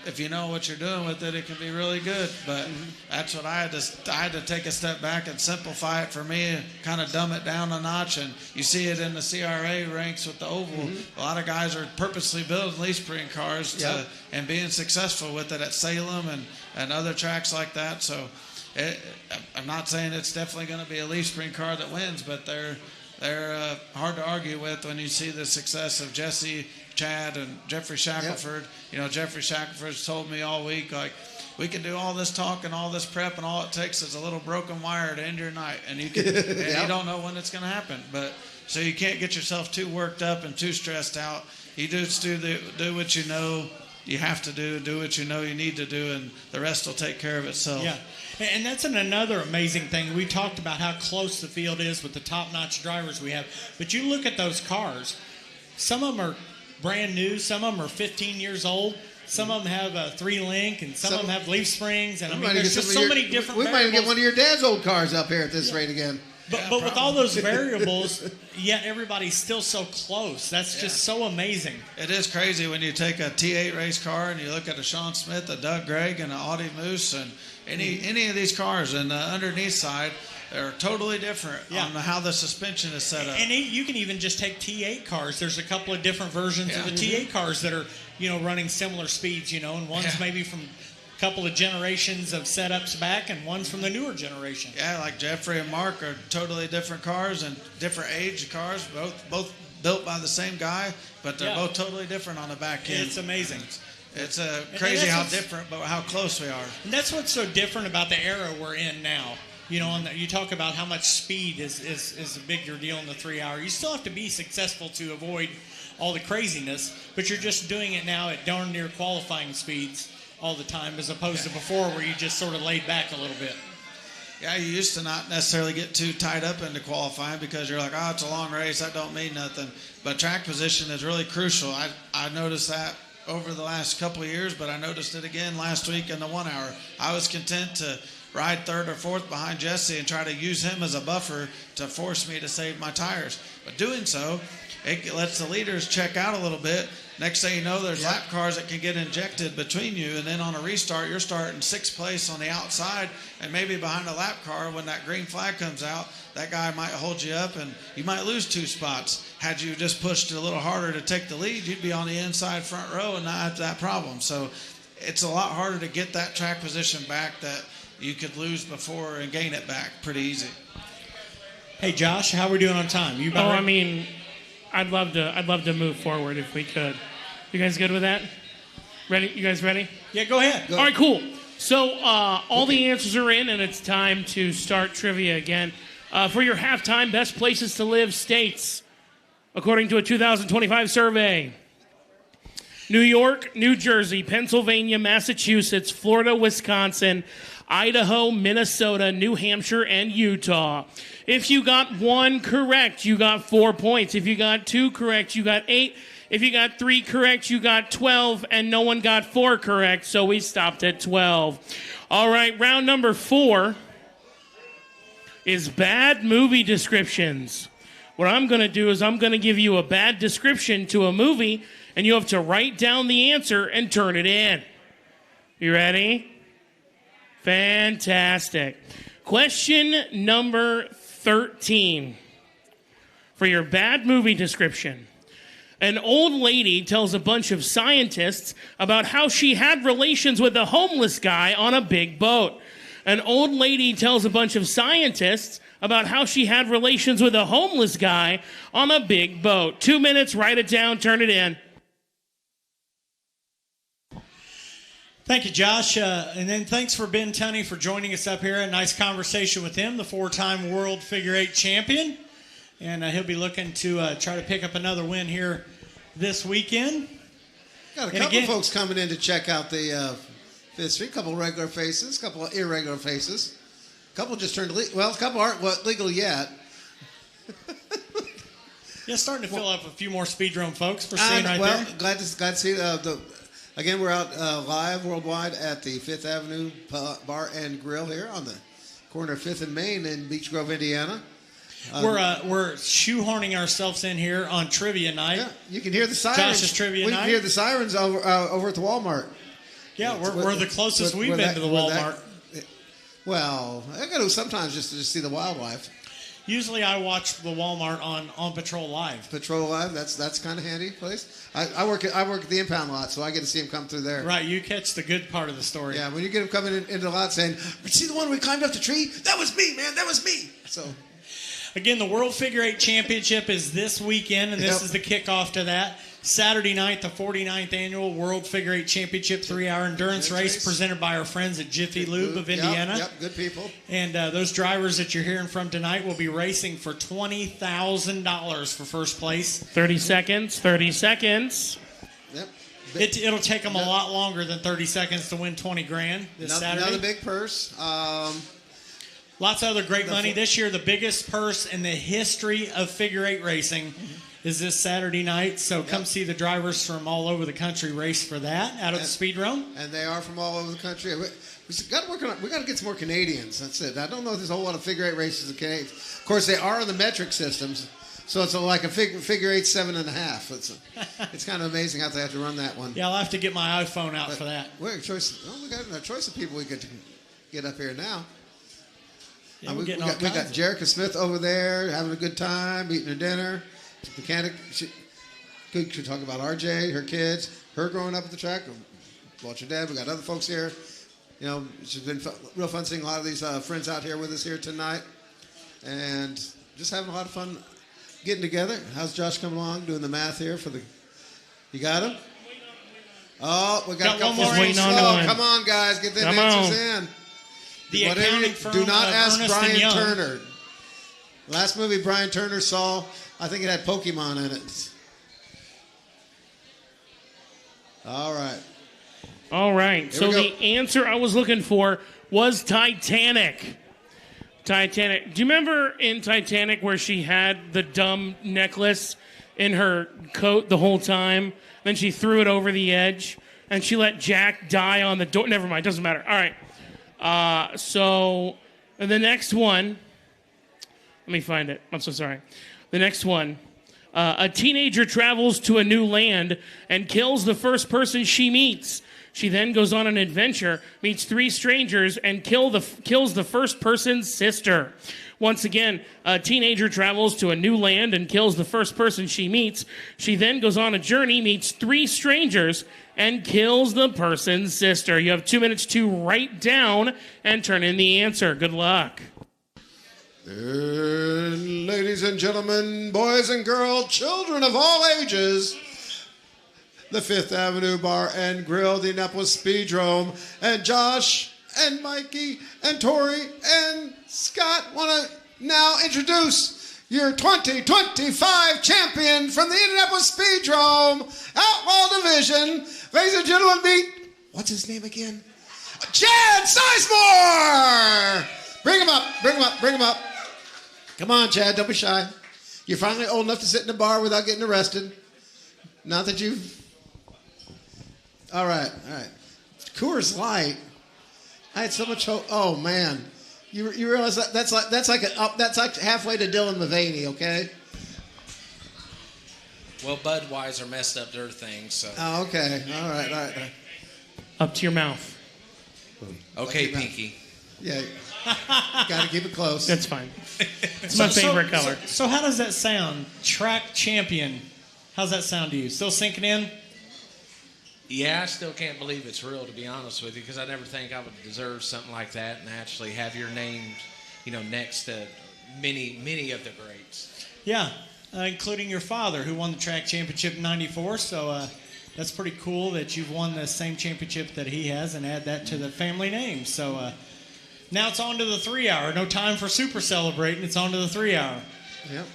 If you know what you're doing with it, it can be really good. But that's what I had to take a step back and simplify it for me and kind of dumb it down a notch. And you see it in the CRA ranks with the oval. A lot of guys are purposely building leaf spring cars and being successful with it at Salem and other tracks like that. So I'm not saying it's definitely going to be a leaf spring car that wins, but they're hard to argue with when you see the success of Jesse, Chad, and Jeffrey Shackelford. Jeffrey Shackelford's told me all week, like, we can do all this talk and all this prep, and all it takes is a little broken wire to end your night, and you don't know when it's going to happen. But so you can't get yourself too worked up and too stressed out. You just do what you know you have to do what you know you need to do, and the rest will take care of itself. Yeah. And that's another amazing thing. We talked about how close the field is with the top-notch drivers we have. But you look at those cars. Some of them are brand new. Some of them are 15 years old. Some of them have a 3-link, and some of them have leaf springs. And there's just so many different variables. We might even get one of your dad's old cars up here at this rate again. But with all those variables, yet everybody's still so close. That's just so amazing. It is crazy when you take a T8 race car and you look at a Sean Smith, a Doug Gregg, and an Audi Moose, and any of these cars, and the underneath side, they're totally different on how the suspension is set up. And you can even just take T8 cars. There's a couple of different versions of the T8 cars that are, running similar speeds, and one's maybe from a couple of generations of setups back, and one's from the newer generation. Yeah, like Jeffrey and Mark are totally different cars and different age cars, both built by the same guy, but they're both totally different on the back end. It's amazing. It's crazy how different, but how close we are. And that's what's so different about the era we're in now. You talk about how much speed is a bigger deal in the 3 hour. You still have to be successful to avoid all the craziness, but you're just doing it now at darn near qualifying speeds all the time, as opposed to before where you just sort of laid back a little bit. Yeah, you used to not necessarily get too tied up into qualifying because you're like, oh, it's a long race, that don't mean nothing. But track position is really crucial. I noticed that over the last couple of years, but I noticed it again last week in the 1 hour. I was content to ride third or fourth behind Jesse and try to use him as a buffer to force me to save my tires. But doing so, it lets the leaders check out a little bit. Next thing you know, there's lap cars that can get injected between you, and then on a restart, you're starting 6th place on the outside, and maybe behind a lap car, when that green flag comes out, that guy might hold you up, and you might lose 2 spots. Had you just pushed a little harder to take the lead, you'd be on the inside front row and not have that problem. So it's a lot harder to get that track position back that you could lose before and gain it back pretty easy. Hey, Josh, how are we doing on time? You I'd love to move forward if we could. You guys good with that? Ready? You guys ready? Yeah, go ahead. All right, cool. So all the answers are in, and it's time to start trivia again. For your halftime, best places to live states, according to a 2025 survey: New York, New Jersey, Pennsylvania, Massachusetts, Florida, Wisconsin, Idaho, Minnesota, New Hampshire, and Utah. If you got 1 correct, you got 4 points. If you got 2 correct, you got 8. If you got 3 correct, you got 12, and no one got 4 correct, so we stopped at 12. All right, round number 4 is bad movie descriptions. What I'm going to do is I'm going to give you a bad description to a movie, and you have to write down the answer and turn it in. You ready? Fantastic. Question number 13 for your bad movie description. An old lady tells a bunch of scientists about how she had relations with a homeless guy on a big boat. An old lady tells a bunch of scientists about how she had relations with a homeless guy on a big boat. 2 minutes, write it down, turn it in. Thank you, Josh. And then thanks for Ben Tunney for joining us up here. A nice conversation with him, the 4-time world figure 8 champion. And he'll be looking to try to pick up another win here this weekend. Got a couple folks coming in to check out the Fifth Street. A couple regular faces, a couple of irregular faces. A couple just turned legal. Well, a couple aren't legal yet. Yeah, starting to fill up a few more Speedrome folks. We're seeing right there. Glad to see again, we're out live worldwide at the Fifth Avenue Bar and Grill here on the corner of 5th and Main in Beech Grove, Indiana. We're shoehorning ourselves in here on trivia night. Yeah, you can hear the sirens. Josh's trivia night. We can hear the sirens over at the Walmart. Yeah, we're the closest we've been to the Walmart. Well, I got to sometimes just to see the wildlife. Usually I watch the Walmart on Patrol Live. Patrol Live, that's kind of handy place. I work at the impound lot, so I get to see them come through there. Right, you catch the good part of the story. Yeah, when you get them coming into the lot saying, "See the one we climbed up the tree? That was me, man. That was me." So, again, the World Figure 8 Championship is this weekend, and this is the kickoff to that. Saturday night, the 49th Annual World Figure 8 Championship 3-hour endurance race presented by our friends at Jiffy Lube of Indiana. Yep, good people. And those drivers that you're hearing from tonight will be racing for $20,000 for first place. 30 seconds, 30 seconds. Yep. It'll take them a lot longer than 30 seconds to win $20,000 this Saturday. Another big purse. Lots of other great money. This year, the biggest purse in the history of figure 8 racing is this Saturday night. So come see the drivers from all over the country race for that out of the Speedrome. And they are from all over the country. We got to work on it. We got to get some more Canadians. That's it. I don't know if there's a whole lot of figure 8 races in Canada. Of course, they are in the metric systems. So it's like a figure 8 7.5. It's kind of amazing how they have to run that one. Yeah, I'll have to get my iPhone out for that. We got a choice of people we could get up here now. Yeah, we got Jerica Smith over there having a good time, eating her dinner. Mechanic, she talk about RJ, her kids, her growing up at the track. Watch her dad. We got other folks here. You know, it's been real fun seeing a lot of these friends out here with us here tonight, and just having a lot of fun getting together. How's Josh coming along doing the math here for the? You got him? Oh, we got a couple more. Come on, guys, get the answers in. The accounting firm. Do not ask Ernst Brian Turner. Last movie Brian Turner saw, I think it had Pokemon in it. All right. All right. So the answer I was looking for was Titanic. Titanic. Do you remember in Titanic where she had the dumb necklace in her coat the whole time? Then she threw it over the edge, and she let Jack die on the door. Never mind. Doesn't matter. All right. So the next one. Let me find it. I'm so sorry. The next one. A teenager travels to a new land and kills the first person she meets. She then goes on an adventure, meets 3 strangers, and kills the first person's sister. Once again, a teenager travels to a new land and kills the first person she meets. She then goes on a journey, meets 3 strangers, and kills the person's sister. You have 2 minutes to write down and turn in the answer. Good luck. Ladies and gentlemen, boys and girls, children of all ages, the 5th Avenue Bar and Grill, the Indianapolis Speedrome, and Josh and Mikey and Tori and Scott want to now introduce your 2025 champion from the Indianapolis Speedrome Outlaw Division. Ladies and gentlemen, meet, what's his name again? Chad Sizemore! Bring him up, bring him up, bring him up. Come on, Chad, don't be shy. You're finally old enough to sit in a bar without getting arrested. Not that you've... All right. Coors Light. I had so much hope. Oh, man. You realize that's like halfway to Dylan Mulvaney, okay? Well, Budweiser messed up their thing, so... Oh, okay. All right. Up to your mouth. Okay, Pinky. Yeah. Got to keep it close. That's fine. It's my favorite color. So how does that sound? Track champion. How's that sound to you? Still sinking in? Yeah, I still can't believe it's real, to be honest with you, because I never think I would deserve something like that and actually have your name, next to many of the greats. Yeah, including your father, who won the track championship in '94. So that's pretty cool that you've won the same championship that he has and add that to the family name. So now it's on to the 3-hour. No time for super celebrating. It's on to the 3-hour. Yep.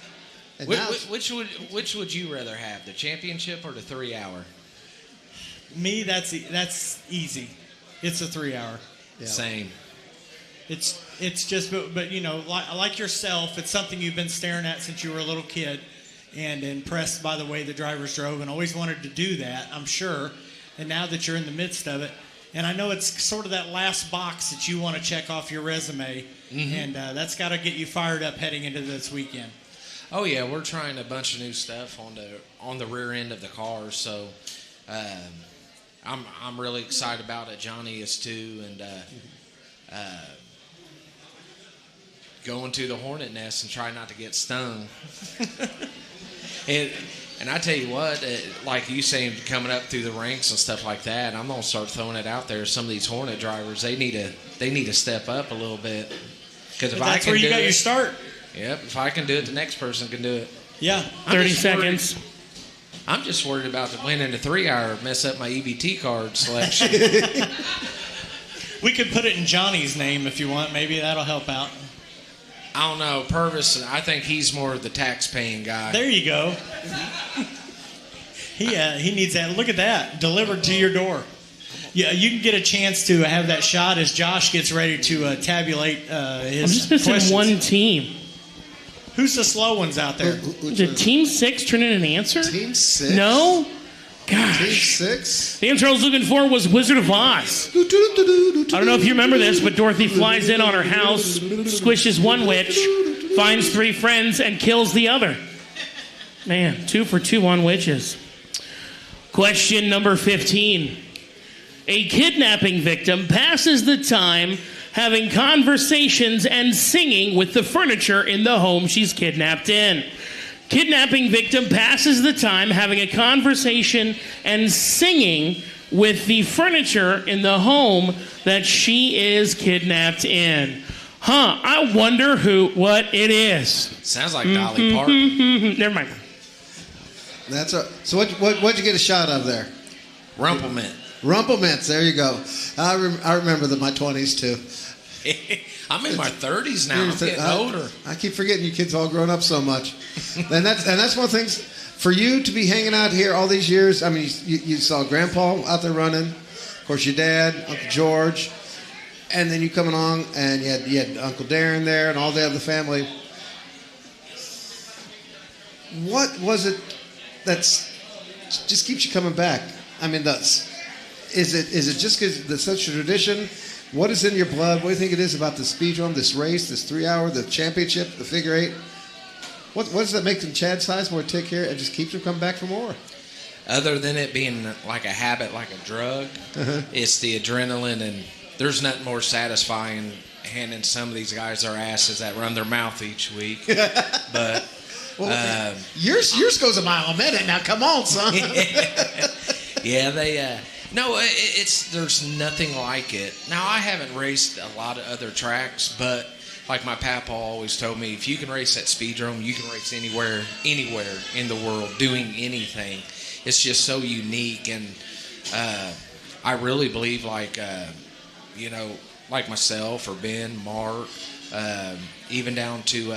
And Which, now which would you rather have, the championship or the 3 hour? Me, that's easy. It's a 3 hour. Yeah. Same. It's just, but you know, like yourself, it's something you've been staring at since you were a little kid, and impressed by the way the drivers drove, and always wanted to do that, I'm sure. And now that you're in the midst of it, and I know it's sort of that last box that you want to check off your resume, and that's got to get you fired up heading into this weekend. Oh yeah, we're trying a bunch of new stuff on the rear end of the car, so I'm really excited about it. Johnny is too, and going to the hornet nest and try not to get stung. And I tell you what, like you saying, coming up through the ranks and stuff like that, I'm gonna start throwing it out there. Some of these hornet drivers, they need to step up a little bit, because if I can where you do got it, your start. Yep, if I can do it, the next person can do it. Yeah. 30 seconds. I'm just worried about the winning the 3 hour, mess up my EBT card selection. We could put it in Johnny's name if you want. Maybe that'll help out. I don't know, Purvis. I think he's more the tax-paying guy. There you go. He needs that. Look at that, delivered to your door. Yeah, you can get a chance to have that shot as Josh gets ready to tabulate his I'm just missing questions. one team. Who's the slow ones out there? Did Team 6 turn in an answer? Team 6? No? Gosh. Team 6? The answer I was looking for was Wizard of Oz. I don't know if you remember this, but Dorothy flies in on her house, squishes one witch, finds 3 friends, and kills the other. Man, 2 for 2 on witches. Question number 15. A kidnapping victim passes the time having conversations and singing with the furniture in the home she's kidnapped in. Kidnapping victim passes the time having a conversation and singing with the furniture in the home that she is kidnapped in. I wonder what it is. Sounds like Dolly Parton. Never mind. So what'd you get a shot of there? Rumplemint. Rumplemints, there you go. I remember my 20s too. I'm in my 30s now. I'm getting older. I keep forgetting you kids all grown up so much. and that's one of the things, for you to be hanging out here all these years. I mean, you saw Grandpa out there running, of course your dad, Uncle George, and then you come along and you had Uncle Darren there and all the other family. What was it that's just keeps you coming back? I mean, is it just because it's such a tradition? What is in your blood? What do you think it is about the Speedrome, this race, this 3 hour, the championship, the figure 8? What does that make them Chad Sizemore take care and just keeps them coming back for more? Other than it being like a habit, like a drug, it's the adrenaline, and there's nothing more satisfying handing some of these guys their asses that run their mouth each week. But yours goes a mile a minute. Now, come on, son. Yeah, they. No, there's nothing like it. Now, I haven't raced a lot of other tracks, but like my papa always told me, if you can race at Speedrome, you can race anywhere in the world, doing anything. It's just so unique, and I really believe, like myself or Ben, Mark, even down to,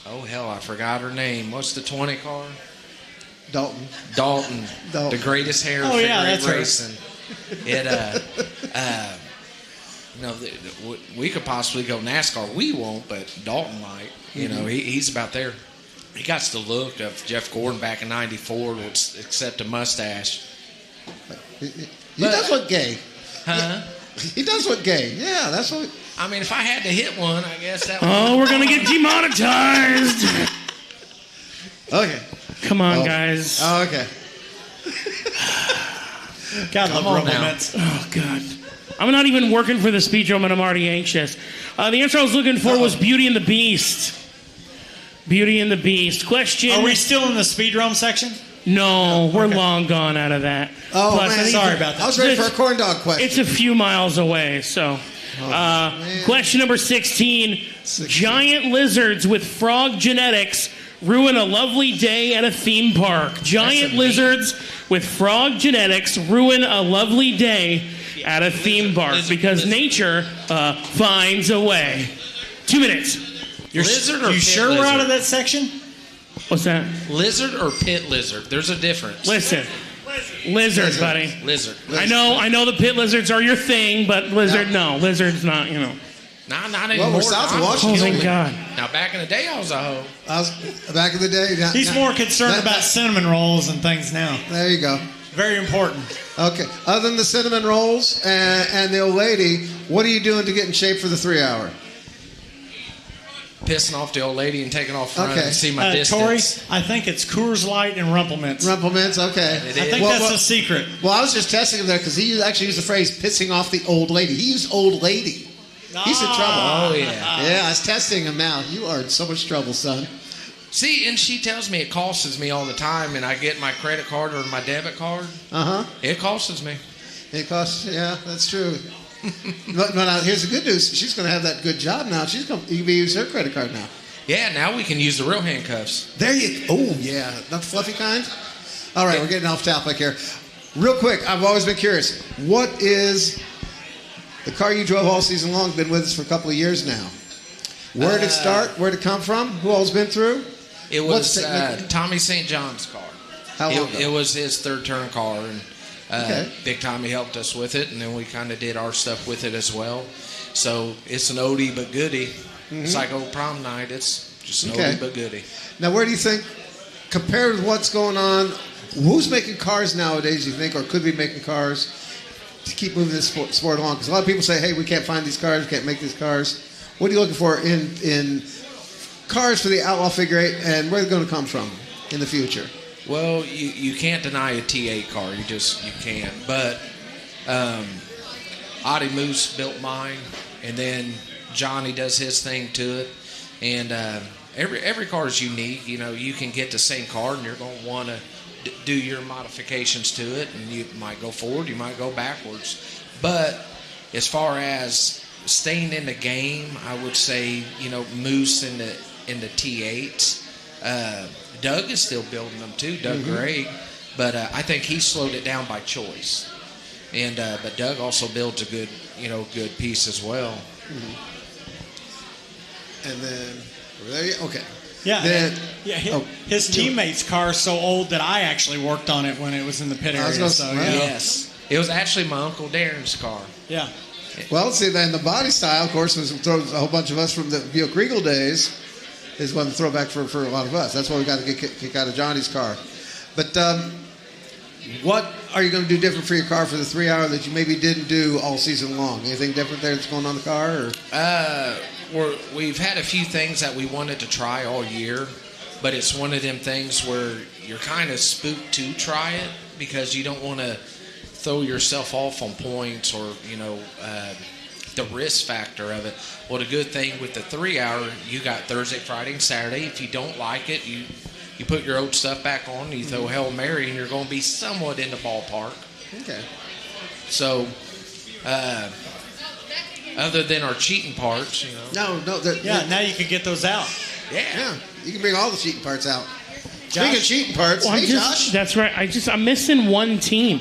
I forgot her name. What's the 20 car? Dalton. The greatest hair of figure eight racing. We could possibly go NASCAR. We won't, but Dalton might. You know, he's about there. He got the look of Jeff Gordon back in '94, except a mustache. He does look gay. Huh? He does look gay. Yeah, that's what. I mean, if I had to hit one, I guess that. We're gonna get demonetized. Okay. Come on, guys. Oh, okay. God, love Rumplements. Oh, God. I'm not even working for the Speedrome, and I'm already anxious. The answer I was looking for was Beauty and the Beast. Beauty and the Beast. Question. Are we still in the Speedrome section? No, we're long gone out of that. Oh, Plus, man. Sorry about that. I was ready for a corn dog question. It's a few miles away, so. Question number 16. Giant lizards with frog genetics ruin a lovely day at a theme park. Giant lizards with frog genetics ruin a lovely day at a theme park because nature finds a way. 2 minutes. You sure we're out of that section? What's that? Lizard or pit lizard? There's a difference. Listen. Lizard, buddy. Lizard. I know the pit lizards are your thing, but lizard, no. Lizard's not, Nah, not Well, anymore. we're south of Oh, Washington. thank God. Now, back in the day, I was a hoe. Back in the day. He's more concerned about cinnamon rolls and things now. There you go. Very important. Okay. Other than the cinnamon rolls and the old lady, what are you doing to get in shape for the 3 hour? Pissing off the old lady and taking off running and see my Tori, distance. I think it's Coors Light and Rumplemints. Rumplemints, okay. It I is. think that's the secret. Well, I was just testing him there because he actually used the phrase "pissing off the old lady." He used "old lady." He's in trouble. Oh, yeah. Yeah, I was testing him now. You are in so much trouble, son. See, and she tells me it costs me all the time, and I get my credit card or my debit card. It costs me. It costs. Yeah, that's true. but here's the good news. She's going to have that good job now. You can use her credit card now. Yeah, now we can use the real handcuffs. There you. Oh yeah, not the fluffy kind. All right, we're getting off topic here. Real quick, I've always been curious. What is the car you drove all season long? Been with us for a couple of years now. Where did it start? Where did it come from? Who all's been through? It was Tommy St. John's car. How long ago? It was his third turn car, and Okay. Big Tommy helped us with it, and then we kind of did our stuff with it as well. So it's an oldie but goodie. It's like old prom night. It's just an oldie but goodie. Now, where do you think, compared with what's going on, who's making cars nowadays, you think, or could be making cars to keep moving this sport along? Because a lot of people say, hey, we can't find these cars, we can't make these cars. What are you looking for in cars for the Outlaw Figure 8, and where are they going to come from in the future? Well, you can't deny a T8 car. You can't. But Audie Moose built mine, and then Johnny does his thing to it. And every car is unique. You can get the same car, and you're going to want to do your modifications to it, and you might go forward, you might go backwards. But as far as staying in the game, I would say, Moose in the T8s. Doug is still building them too, Doug Gregg, but I think he slowed it down by choice. And but Doug also builds a good piece as well. And then there you okay. Yeah, Then, his teammate's car is so old that I actually worked on it when it was in the pit area. Yes, it was actually my Uncle Darren's car. Yeah. Well, see, then the body style, of course, was a whole bunch of us from the Buick Regal days. Is one throwback for a lot of us. That's why we got to get kick out of Johnny's car. But what are you going to do different for your car for the 3 hour that you maybe didn't do all season long? Anything different there that's going on in the car? Or? We've had a few things that we wanted to try all year, but it's one of them things where you're kind of spooked to try it because you don't want to throw yourself off on points or, the risk factor of it. Well, the good thing with the 3 hour, you got Thursday, Friday, and Saturday. If you don't like it, you put your old stuff back on, you throw Hail Mary, and you're going to be somewhat in the ballpark. Okay. So, other than our cheating parts, No. Now you can get those out. Yeah. You can bring all the cheating parts out. Speaking of cheating parts, Well, Josh. That's right. I'm missing one team.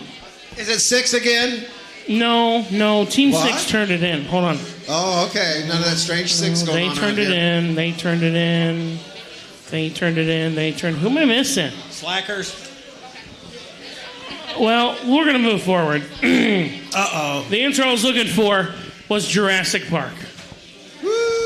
Is it 6 again? No. Team What? 6 turned it in. Hold on. Oh, okay. None of that strange 6 going They on. turned it in. They turned it in. Who am I missing? Slackers. Well, we're going to move forward. Uh-oh. The intro I was looking for was Jurassic Park.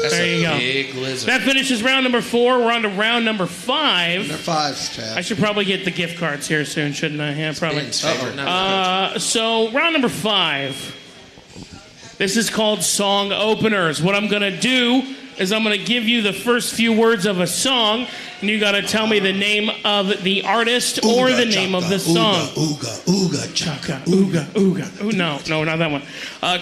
That's There you a go. big lizard. That finishes round number 4. We're on to round number 5. They're 5s, Chad. I should probably get the gift cards here soon, shouldn't I? Yeah, probably. Ben's favorite number. So, round number 5. This is called Song Openers. What I'm going to do is I'm going to give you the first few words of a song, and you got to tell me the name of the artist or the name of the song. Ooga, Chaka, ooga, ooga. Ooh, no, not that one.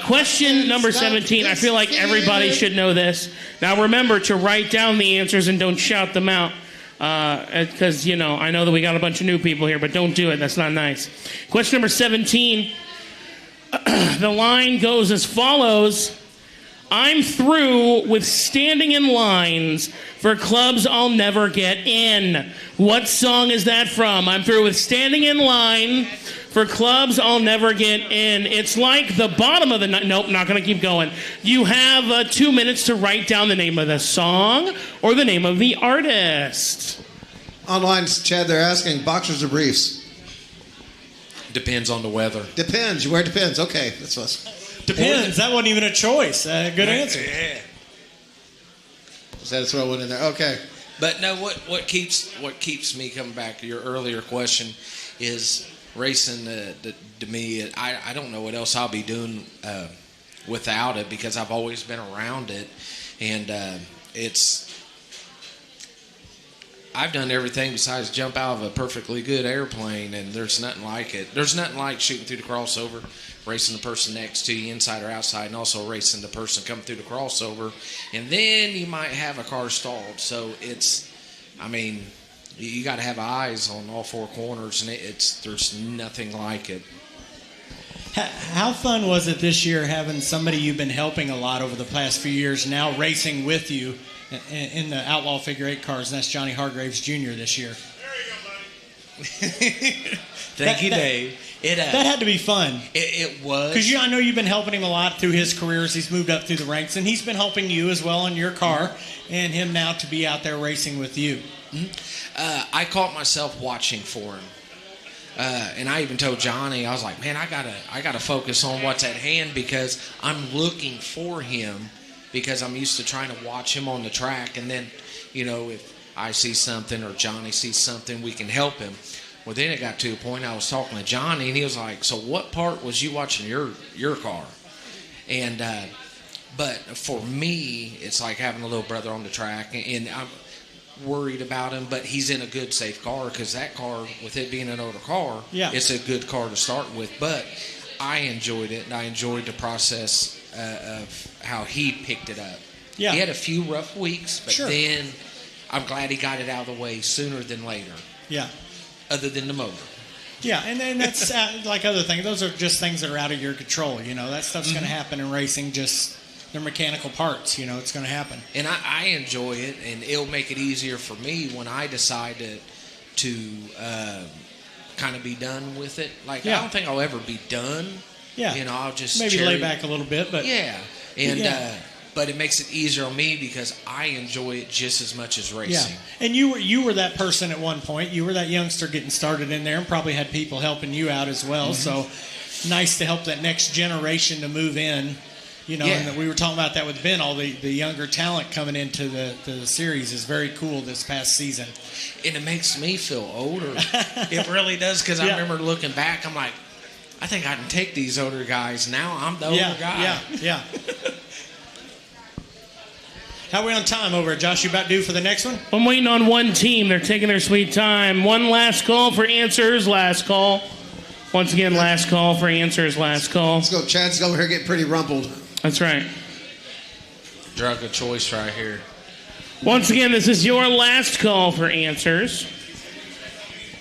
Question number 17. I feel like everybody should know this. Now remember to write down the answers and don't shout them out. Because, I know that we got a bunch of new people here, but don't do it. That's not nice. Question number 17. The line goes as follows. I'm through with standing in lines for clubs I'll never get in. What song is that from? I'm through with standing in line for clubs I'll never get in. It's like the bottom of the night. Nope, not going to keep going. You have 2 minutes to write down the name of the song or the name of the artist. Online, Chad, they're asking boxers or briefs. Depends on the weather. Depends. You wear depends. Okay, that's us. Depends. That wasn't even a choice. Good answer. Yeah. Just had to throw one in there. Okay. But no, what keeps me coming back to your earlier question is racing. To me, I don't know what else I'll be doing without it, because I've always been around it, and I've done everything besides jump out of a perfectly good airplane, and there's nothing like it. There's nothing like shooting through the crossover, racing the person next to you, inside or outside, and also racing the person coming through the crossover. And then you might have a car stalled. So you got to have eyes on all four corners, and there's nothing like it. How fun was it this year having somebody you've been helping a lot over the past few years now racing with you in the Outlaw Figure 8 cars, and that's Johnny Hargraves Jr. this year? There you go, buddy. Thank you, Dave. That had to be fun. It was. Because I know you've been helping him a lot through his career as he's moved up through the ranks, and he's been helping you as well in your car, and him now to be out there racing with you. Mm-hmm. I caught myself watching for him. And I even told Johnny, I was like, man, I gotta focus on what's at hand, because I'm looking for him, because I'm used to trying to watch him on the track, and then, if I see something or Johnny sees something, we can help him. Well, then it got to a point I was talking to Johnny, and he was like, so what part was you watching your car? And but for me, it's like having a little brother on the track, and I'm worried about him, but he's in a good, safe car, because that car, with it being an older car, it's a good car to start with. But I enjoyed it, and I enjoyed the process of how he picked it up. Yeah. He had a few rough weeks, but then I'm glad he got it out of the way sooner than later. Yeah. Other than the motor. Yeah, and then that's like other things. Those are just things that are out of your control. That stuff's going to happen in racing. Just they're mechanical parts. It's going to happen. And I enjoy it, and it'll make it easier for me when I decide to kind of be done with it. Like, I don't think I'll ever be done. Yeah. I'll just maybe lay back a little bit, but but it makes it easier on me, because I enjoy it just as much as racing. Yeah. And you were that person at one point. You were that youngster getting started in there, and probably had people helping you out as well. Mm-hmm. So nice to help that next generation to move in. And we were talking about that with Ben. All the younger talent coming into the series is very cool this past season. And it makes me feel older. It really does, because I remember looking back, I'm like, I think I can take these older guys. Now I'm the older guy. Yeah. How are we on time over at Josh? You about due for the next one? I'm waiting on one team. They're taking their sweet time. One last call for answers. Last call. Once again, last call for answers. Last call. Let's go. Chad's over here getting pretty rumpled. That's right. Drug of choice right here. Once again, this is your last call for answers.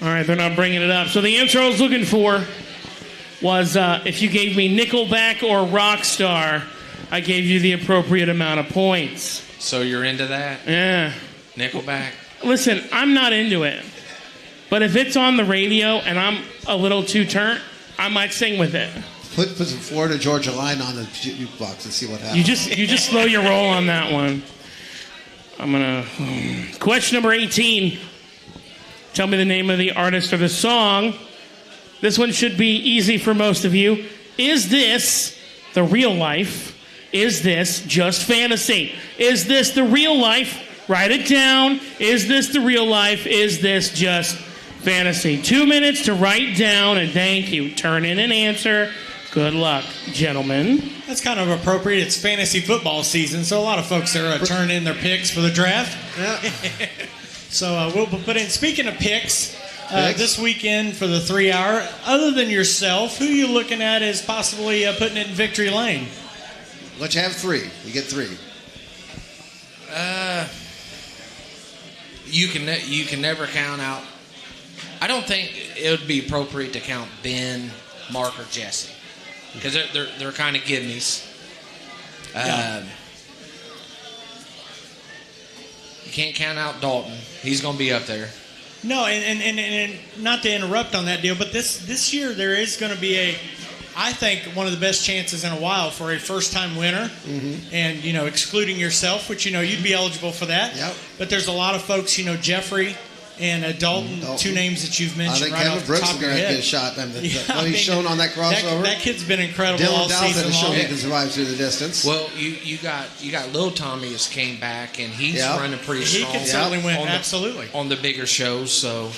All right, they're not bringing it up. So the answer I was looking for was if you gave me Nickelback or Rockstar, I gave you the appropriate amount of points. So you're into that? Yeah. Nickelback? Listen, I'm not into it. But if it's on the radio and I'm a little too turnt, I might sing with it. Put some Florida Georgia Line on the jukebox and see what happens. You just slow your roll on that one. I'm gonna. Question number 18. Tell me the name of the artist or the song. This one should be easy for most of you. Is this the real life? Is this just fantasy? Is this the real life? Write it down. Is this the real life? Is this just fantasy? 2 minutes to write down, and thank you. Turn in an answer. Good luck, gentlemen. That's kind of appropriate. It's fantasy football season, so a lot of folks are turning in their picks for the draft. Yeah. So we'll put in, speaking of picks, this weekend for the 3 hour, other than yourself, who are you looking at as possibly putting it in victory lane? Let you have 3. You get 3. You can never count out. I don't think it would be appropriate to count Ben, Mark, or Jesse, because they're kind of gimmies. You can't count out Dalton. He's going to be up there. No, and not to interrupt on that deal, but this year there is going to be I think one of the best chances in a while for a first-time winner, and excluding yourself, which you'd be eligible for that. Yep. But there's a lot of folks, Jeffrey, And Dalton, two names that you've I mentioned think right Kevin off the Brooks top is of your going to head. get a shot. Yeah, What he's shown on that crossover. That kid's been incredible Dylan all Dowsett season has shown long. he can survive through the distance. Well, you got Lil Tommy has came back and he's running pretty He strong. can certainly win, on absolutely. on the bigger shows. So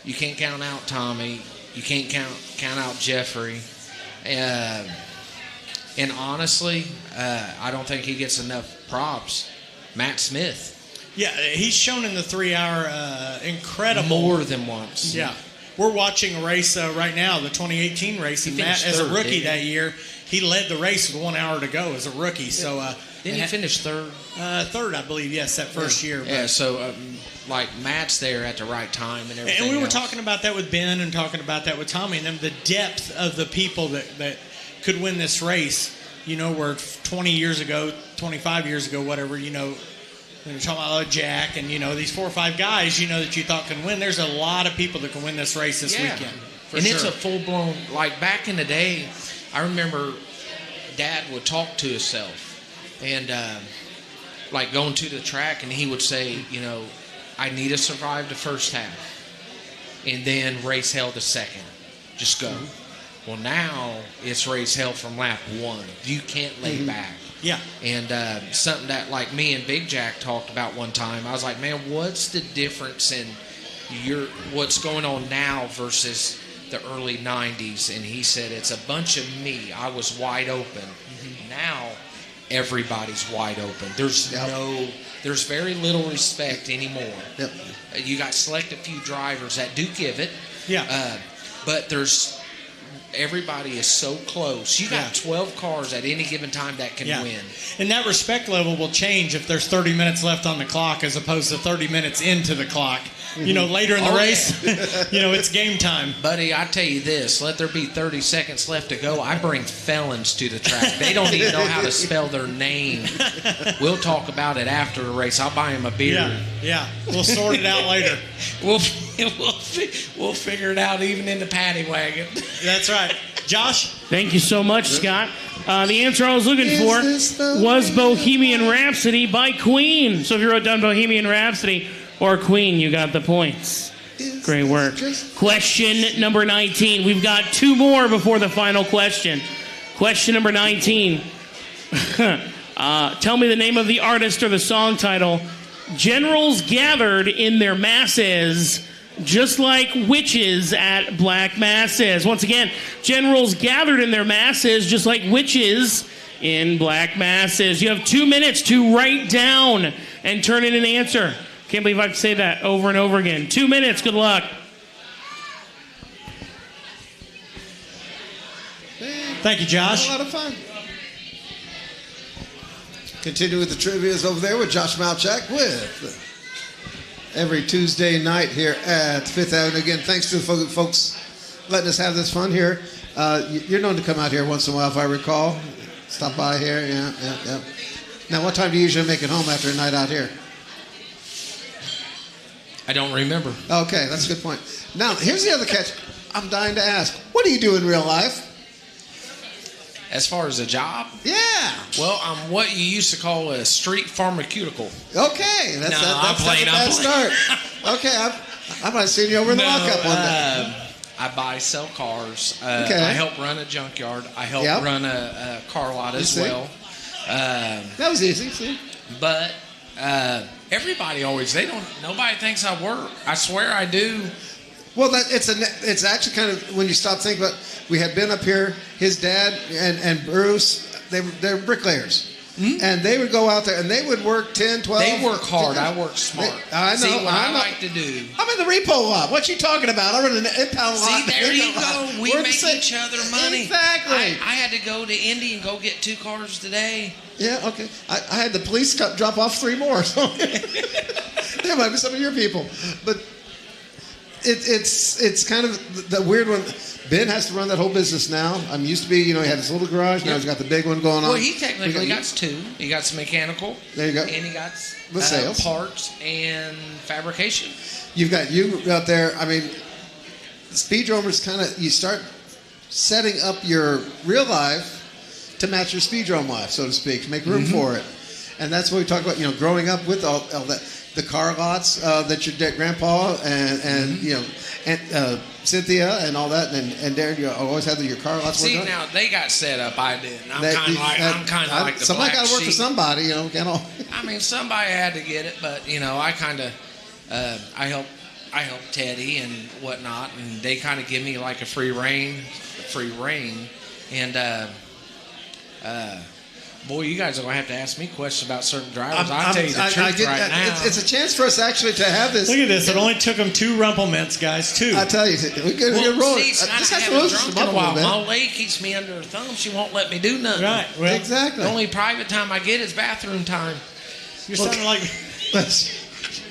you can't count out Tommy. You can't count out Jeffrey. And honestly, I don't think he gets enough props. Matt Smith. Yeah, he's shown in the 3-hour incredible. More than once. Yeah. We're watching a race right now, the 2018 race, and Matt, as a rookie that year, he led the race with 1 hour to go as a rookie. So didn't he finish third? Third, I believe, yes, that first year. But. Yeah, so like Matt's there at the right time and everything. And we were else. talking about that with Ben and talking about that with Tommy and them, the depth of the people that could win this race. You know, where 20 years ago, 25 years ago, whatever, you know, when you're talking about Jack and, you know, these 4 or 5 guys, you know, that you thought can win. There's a lot of people that can win this race this weekend. And it's a full-blown, like back in the day, I remember Dad would talk to himself and like going to the track and he would say, you know, I need to survive the first half and then race hell the second. Just go. Well, now it's race hell from lap 1. You can't lay back. Yeah. And something that like me and Big Jack talked about one time, I was like, man, what's the difference in what's going on now versus the early 90s? And he said, it's a bunch of me. I was wide open. Now everybody's wide open. There's very little respect anymore. Yep. You got select a few drivers that do give it. Yeah. But everybody is so close. You got 12 cars at any given time that can win. And that respect level will change if there's 30 minutes left on the clock as opposed to 30 minutes into the clock. You know, later in the race, you know, it's game time. Buddy, I tell you this, let there be 30 seconds left to go. I bring felons to the track. They don't even know how to spell their name. We'll talk about it after the race. I'll buy them a beer. Yeah. We'll sort it out later. We'll figure it out even in the paddy wagon. That's right. Josh? Thank you so much, Scott. The answer I was looking for was Bohemian Rhapsody by Queen. So if you wrote down Bohemian Rhapsody or Queen, you got the points. Great work. Question number 19. We've got 2 more before the final question. Question number 19. Tell me the name of the artist or the song title. Generals gathered in their masses, just like witches at black masses. Once again, generals gathered in their masses, just like witches in black masses. You have 2 minutes to write down and turn in an answer. Can't believe I can say that over and over again. 2 minutes. Good luck. Thank you, Josh. A lot of fun. Continue with the trivias over there with Josh Malchak with every Tuesday night here at 5th Avenue. Again, thanks to the folks letting us have this fun here. You're known to come out here once in a while, if I recall. Stop by here. Yeah. Now, what time do you usually make it home after a night out here? I don't remember. Okay, that's a good point. Now, here's the other catch. I'm dying to ask. What do you do in real life? As far as a job? Yeah. Well, I'm what you used to call a street pharmaceutical. Okay, that's I'm a bad start. Okay, I might have seen you over in the lockup one day. I buy, sell cars. Okay. I help run a junkyard. I help run a car lot as well. That was easy. See? But everybody always, nobody thinks I work. I swear I do. Well, it's actually kind of, when you stop thinking about, we had been up here, his dad and Bruce, they're bricklayers. Mm-hmm. And they would go out there and they would work 10, 12. They work hard. I work smart. I know. See, what I like to do. I'm in the repo lot. What you talking about? I'm in an impound lot. See, there you go. We make each other money. Exactly. I had to go to Indy and go get 2 cars today. Yeah, okay. I had the police drop off 3 more. So there might be some of your people. But it's kind of the weird one. Ben has to run that whole business now. I'm used to be, he had his little garage. Now he's got the big one going on. Well, he technically got 2. He got some mechanical. There you go. And he got the sales, parts, and fabrication. You've got you out there. I mean, Speedrome is kind of, you start setting up your real life to match your Speedrome life, so to speak, to make room for it. And that's what we talk about, growing up with all that. the car lots that your grandpa and you know and Cynthia and all that and Darren, you always have your car lots. See, now they got set up. I didn't. I'm kind of like the somebody black got to work sheep. for somebody, you know. I mean, somebody had to get it, but you know, I kind of I help Teddy and whatnot, and they kind of give me like a free reign, and boy, you guys are gonna have to ask me questions about certain drivers. I'll tell you the truth right now. It's a chance for us actually to have this. Look at this. It only took them 2 rumple mints, guys. 2. I tell you, we could roll. See, I haven't drunk in a while. My lady keeps me under her thumb. She won't let me do nothing. Right. Well, exactly. The only private time I get is bathroom time. You're sounding like.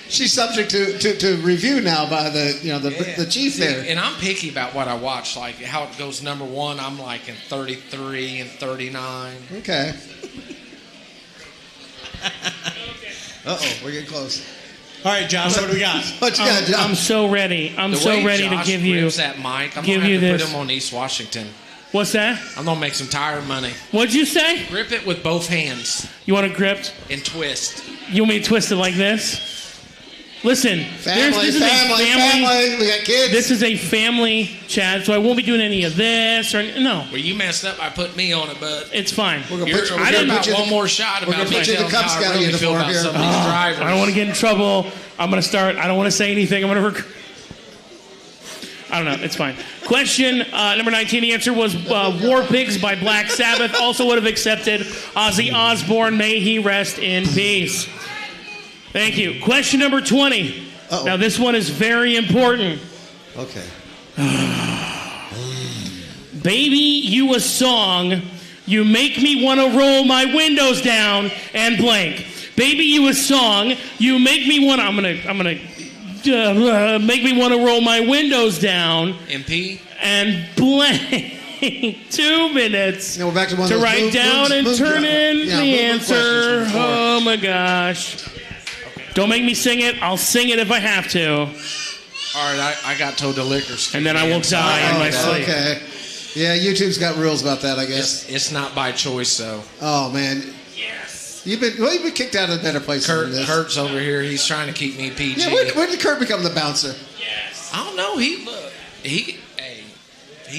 She's subject to review now by the chief there. And I'm picky about what I watch, like how it goes number 1. I'm like in 33 and 39. Okay. We're getting close. All right, Josh, what do we got? What you got, Josh? I'm so ready. I'm so ready to give you that mic. I'm give gonna you have to this. put him on East Washington. What's that? I'm gonna make some tire money. What'd you say? Grip it with both hands You want to grip? and twist. You want me to twist it like this? Listen, Family. We got kids. This is a family chat, so I won't be doing any of this or no. Well, you messed up by putting me on it, but It's fine. We're gonna you're, put you. I didn't about one more shot we're about gonna put you in the telling Cub how Scout I really feel uniform about here. some of these drivers. I don't want to get in trouble. I'm going to start. I don't want to say anything. I don't know. It's fine. Question number 19. The answer was War Pigs by Black Sabbath. Also would have accepted Ozzy Osbourne. May he rest in peace. Thank you. Question number 20. Uh-oh. Now, this one is very important. Okay. Baby, you a song. You make me want to roll my windows down and blank. Baby, you a song. You make me want to. I'm gonna make me want to roll my windows down. MP And blank. 2 minutes Now we're back to one of those write down and turn in the answer. questions. Oh my gosh. Don't make me sing it. I'll sing it if I have to. All right, I got told the liquor store. And then I will die in my sleep. Okay. Yeah, YouTube's got rules about that, I guess. It's not by choice, though. Oh man. Yes. You've been kicked out of better places than this. Kurt's over here. He's trying to keep me PG. Yeah, when did Kurt become the bouncer? I don't know. He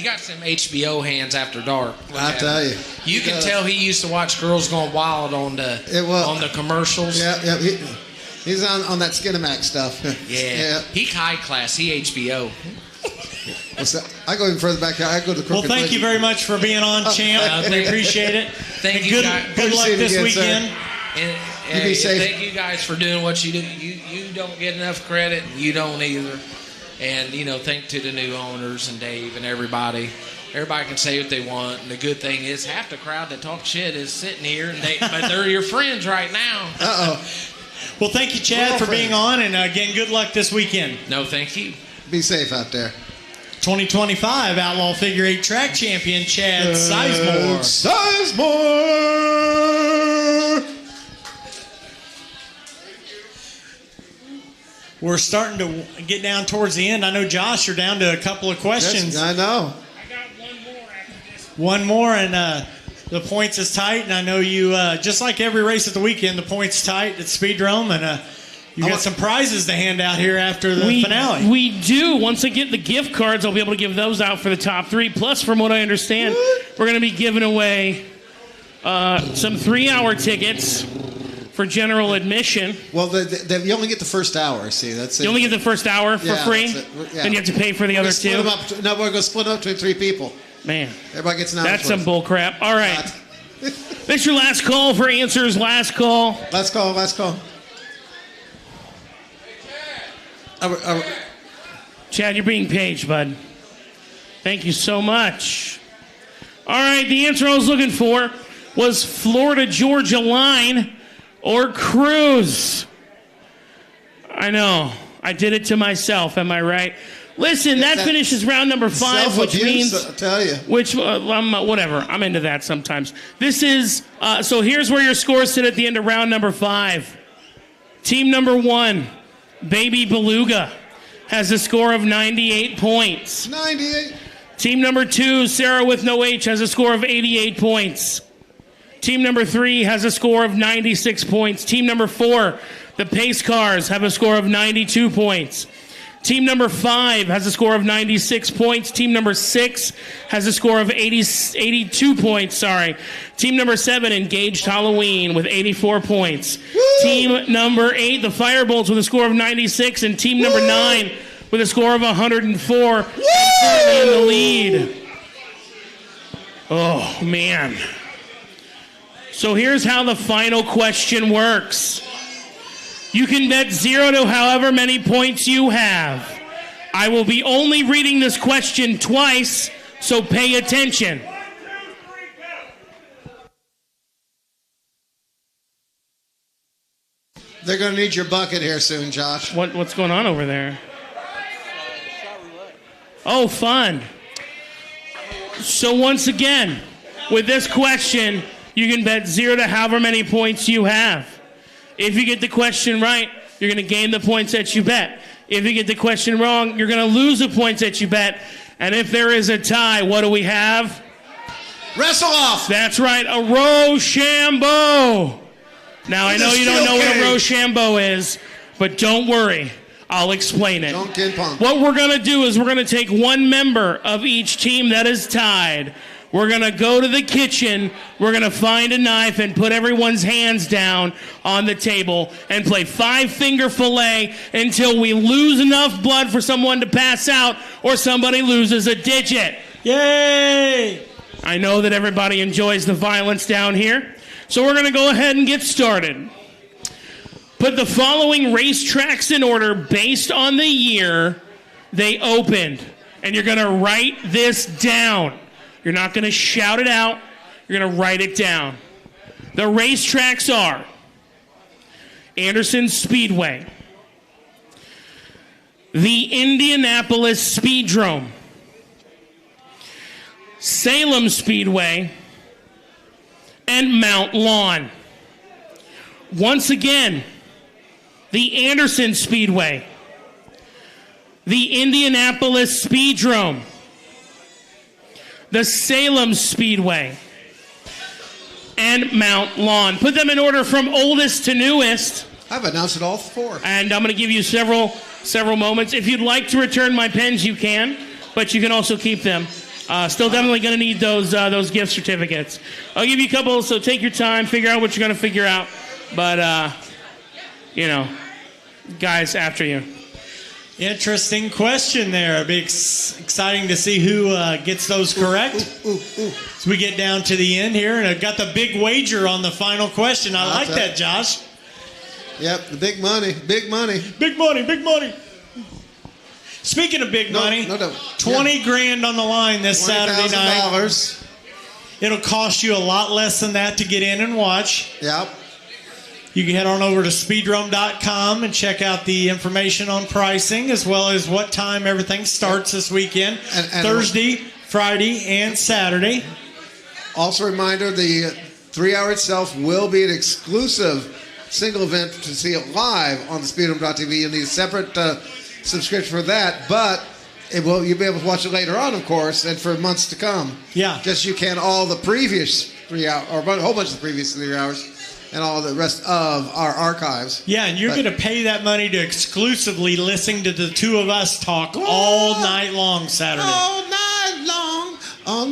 got some HBO hands after dark. I tell you. You can tell he used to watch Girls Gone Wild on the commercials. Yeah. He's on that Skinamax stuff. Yeah. He high class. He HBO. What's that? I go even further back. I go to the Well, thank you very much for being on, champ. We appreciate it. Thank And you, guys. Good luck Appreciate it this again, weekend. And You be safe. Thank you guys for doing what you do. You don't get enough credit. You don't either. And, thank to the new owners and Dave and everybody. Everybody can say what they want. And the good thing is half the crowd that talk shit is sitting here, but they're your friends right now. Uh-oh. Well, thank you, Chad, for being on. And, again, good luck this weekend. No, thank you. Be safe out there. 2025 Outlaw Figure 8 Track Champion, Chad Sizemore. Sizemore! We're starting to get down towards the end. I know, Josh, you're down to a couple of questions. Yes, I know. I got one more after this. One more, and the points is tight. And I know you, just like every race at the weekend, the points tight at Speedrome, and you got some prizes to hand out here after the finale. We do. Once I get the gift cards, I'll be able to give those out for the top 3. Plus, from what I understand, we're going to be giving away some 3-hour tickets for general admission. Well, you only get the first hour. See, that's it. You only get the first hour for free? That's it. Yeah. Then you have to pay for the other 2? No, we're going to split them up between 3 people. Man. Everybody gets an hour. That's some bull crap. All right. This is your last call for answers. Last call. Last call. Chad, you're being paged, bud. Thank you so much. All right, the answer I was looking for was Florida-Georgia line or cruise. I know. I did it to myself. Am I right? Listen, that finishes round number 5, which means... I'll tell you. Whatever. I'm into that sometimes. This is... so here's where your scores sit at the end of round number 5. Team number 1, Baby Beluga, has a score of 98 points. 98. Team number 2, Sarah with no H, has a score of 88 points. Team number 3 has a score of 96 points. Team number 4, The pace cars have a score of 92 points. Team number 5 has a score of 96 points. Team number 6 has a score of 82 points. Team number 7, Engaged Halloween, with 84 points. Woo! Team number 8, the Firebolts, with a score of 96. And team number 9 with a score of 104. Currently in the lead. Oh, man. So here's how the final question works. You can bet 0 to however many points you have. I will be only reading this question twice, so pay attention. They're going to need your bucket here soon, Josh. What's going on over there? Oh, fun. So once again, with this question, you can bet 0 to however many points you have. If you get the question right, you're going to gain the points that you bet. If you get the question wrong, you're going to lose the points that you bet. And if there is a tie, what do we have? Wrestle off. That's right, a Rochambeau. Now, I know you don't know what a Rochambeau is, but don't worry. I'll explain it. What we're going to do is we're going to take one member of each team that is tied. We're going to go to the kitchen, we're going to find a knife and put everyone's hands down on the table and play 5-finger fillet until we lose enough blood for someone to pass out or somebody loses a digit. Yay! I know that everybody enjoys the violence down here, so we're going to go ahead and get started. Put the following racetracks in order based on the year they opened, and you're going to write this down. You're not going to shout it out. You're going to write it down. The racetracks are Anderson Speedway, the Indianapolis Speedrome, Salem Speedway, and Mount Lawn. Once again, the Anderson Speedway, the Indianapolis Speedrome, the Salem Speedway, and Mount Lawn. Put them in order from oldest to newest. I've announced it all 4. And I'm going to give you several moments. If you'd like to return my pens, you can, but you can also keep them. Still definitely going to need those gift certificates. I'll give you a couple, so take your time, figure out what you're going to figure out. But, guys, after you. Interesting question there. It'll be exciting to see who gets those correct. So we get down to the end here, and I've got the big wager on the final question. I like that, Josh. Yep, the big money, big money. Big money, big money. Speaking of big money, 20 grand on the line this Saturday night. It'll cost you a lot less than that to get in and watch. Yep. You can head on over to speedrome.com and check out the information on pricing as well as what time everything starts this weekend. And Thursday, Friday, and Saturday. Also a reminder, the 3-hour itself will be an exclusive single event to see it live on the speedrome.tv. You'll need a separate subscription for that, but you'll be able to watch it later on, of course, and for months to come. Yeah. Just you can all the previous 3 hours, or a whole bunch of the previous 3 hours. And all the rest of our archives. Yeah, and you're going to pay that money to exclusively listen to the two of us talk all night long Saturday. All night long, all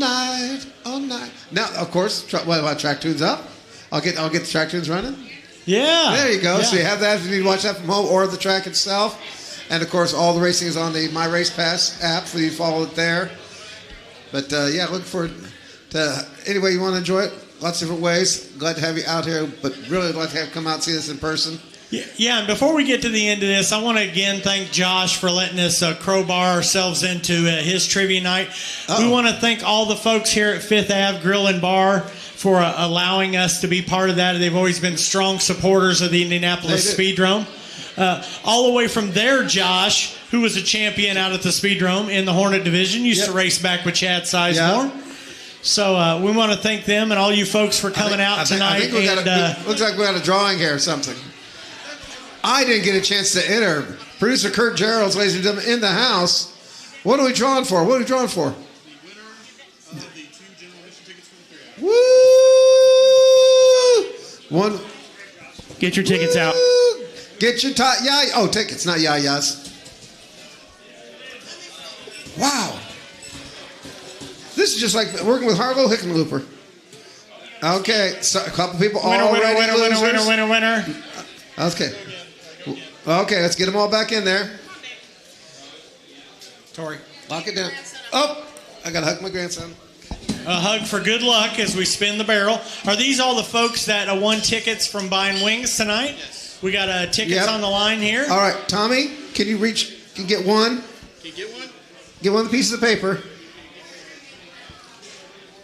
night. Now, of course, track tunes up. I'll get the track tunes running. Yeah. There you go. Yeah. So you have that if you need to watch that from home or the track itself. And of course, all the racing is on the My Race Pass app, so you follow it there. But look forward to any way you want to enjoy it. Lots of different ways. Glad to have you out here, but really glad to come out and see us in person. Yeah, and before we get to the end of this, I want to again thank Josh for letting us crowbar ourselves into his trivia night. We want to thank all the folks here at 5th Ave Grill and Bar for allowing us to be part of that. They've always been strong supporters of the Indianapolis Speedrome. All the way from there, Josh, who was a champion out at the Speedrome in the Hornet Division, used to race back with Chad Sizemore. Yep. So we want to thank them and all you folks for coming out tonight. I think looks like we got a drawing here or something. I didn't get a chance to enter. Producer Kurt Gerald's, ladies and gentlemen, in the house. What are we drawing for? The winner of the 2 general admission tickets for the 3 hours. Woo! One. Get your tickets out. Get your yeah. Oh, tickets, not yayas. Wow. This is just like working with Harlow Hickenlooper. Okay, so a couple people already losers. Winner. Okay. Okay, let's get them all back in there. Tori. Lock it down. Oh, I got to hug my grandson. A hug for good luck as we spin the barrel. Are these all the folks that won tickets from buying wings tonight? Yes. We got tickets on the line here. All right, Tommy, can you get one? Can you get one? Get one of the pieces of paper.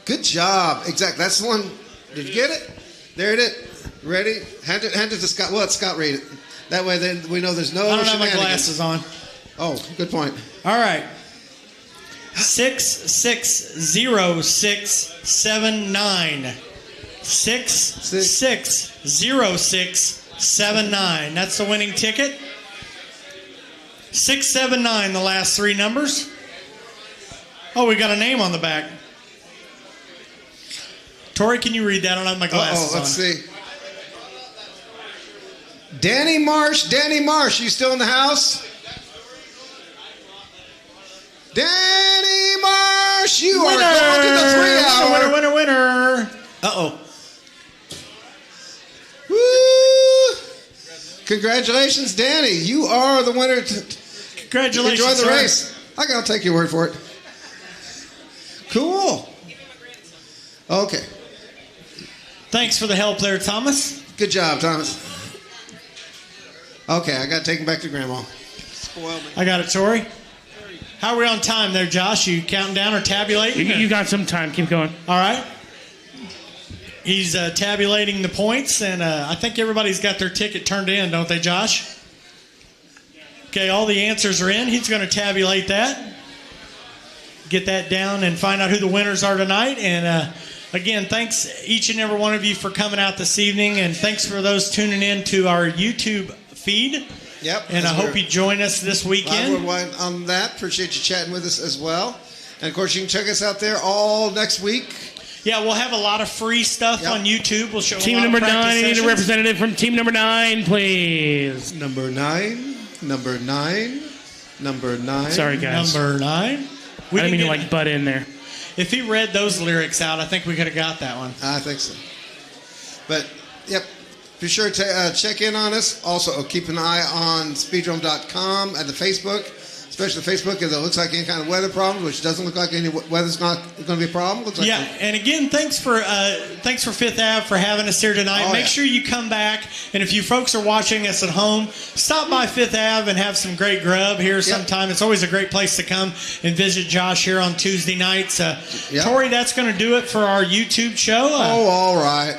Good job. Exactly. That's the one. Did you get it? There it is. Ready? Hand it to Scott. Well, let Scott read it. That way then we know there's no I don't have my shenanigans. glasses on. Oh, good point. All right. 660679. 660679. That's the winning ticket. 679, the last three numbers. Oh, we got a name on the back. Tori, can you read that? I don't have my glasses let's on. see. Danny Marsh, you still in the house? Danny Marsh, you are going to the 3-hour. Winner. Uh-oh. Woo! Congratulations, Danny. You are the winner. Congratulations, enjoy the sir. race. I'll take your word for it. Cool. Okay. Thanks for the help there, Thomas. Good job, Thomas. Okay, I got to take him back to Grandma. Spoiled me. I got it, Tori. How are we on time there, Josh? You counting down or tabulating? You got some time. Keep going. All right. He's tabulating the points, and I think everybody's got their ticket turned in, don't they, Josh? Okay, all the answers are in. He's going to tabulate that. Get that down and find out who the winners are tonight. And again, thanks each and every one of you for coming out this evening, and thanks for those tuning in to our YouTube feed. Yep. And I hope you join us this weekend. Worldwide on that. Appreciate you chatting with us as well. And of course, you can check us out there all next week. Yeah, we'll have a lot of free stuff on YouTube. We'll show Team a lot number of 9. I need a sessions. representative from team number 9, please. Number 9. Sorry, guys. Number 9. I didn't mean to butt in there. If he read those lyrics out, I think we could have got that one. I think so. But, yep. Be sure to check in on us. Also, keep an eye on speedrome.com and the Facebook, especially Facebook, if it looks like any kind of weather problem, which doesn't look like any weather's not going to be a problem. Looks like and again, thanks for Fifth Ave for having us here tonight. Make sure you come back, and if you folks are watching us at home, stop by Fifth Ave and have some great grub here sometime. It's always a great place to come and visit Josh here on Tuesday nights. Tori, that's going to do it for our YouTube show. all right.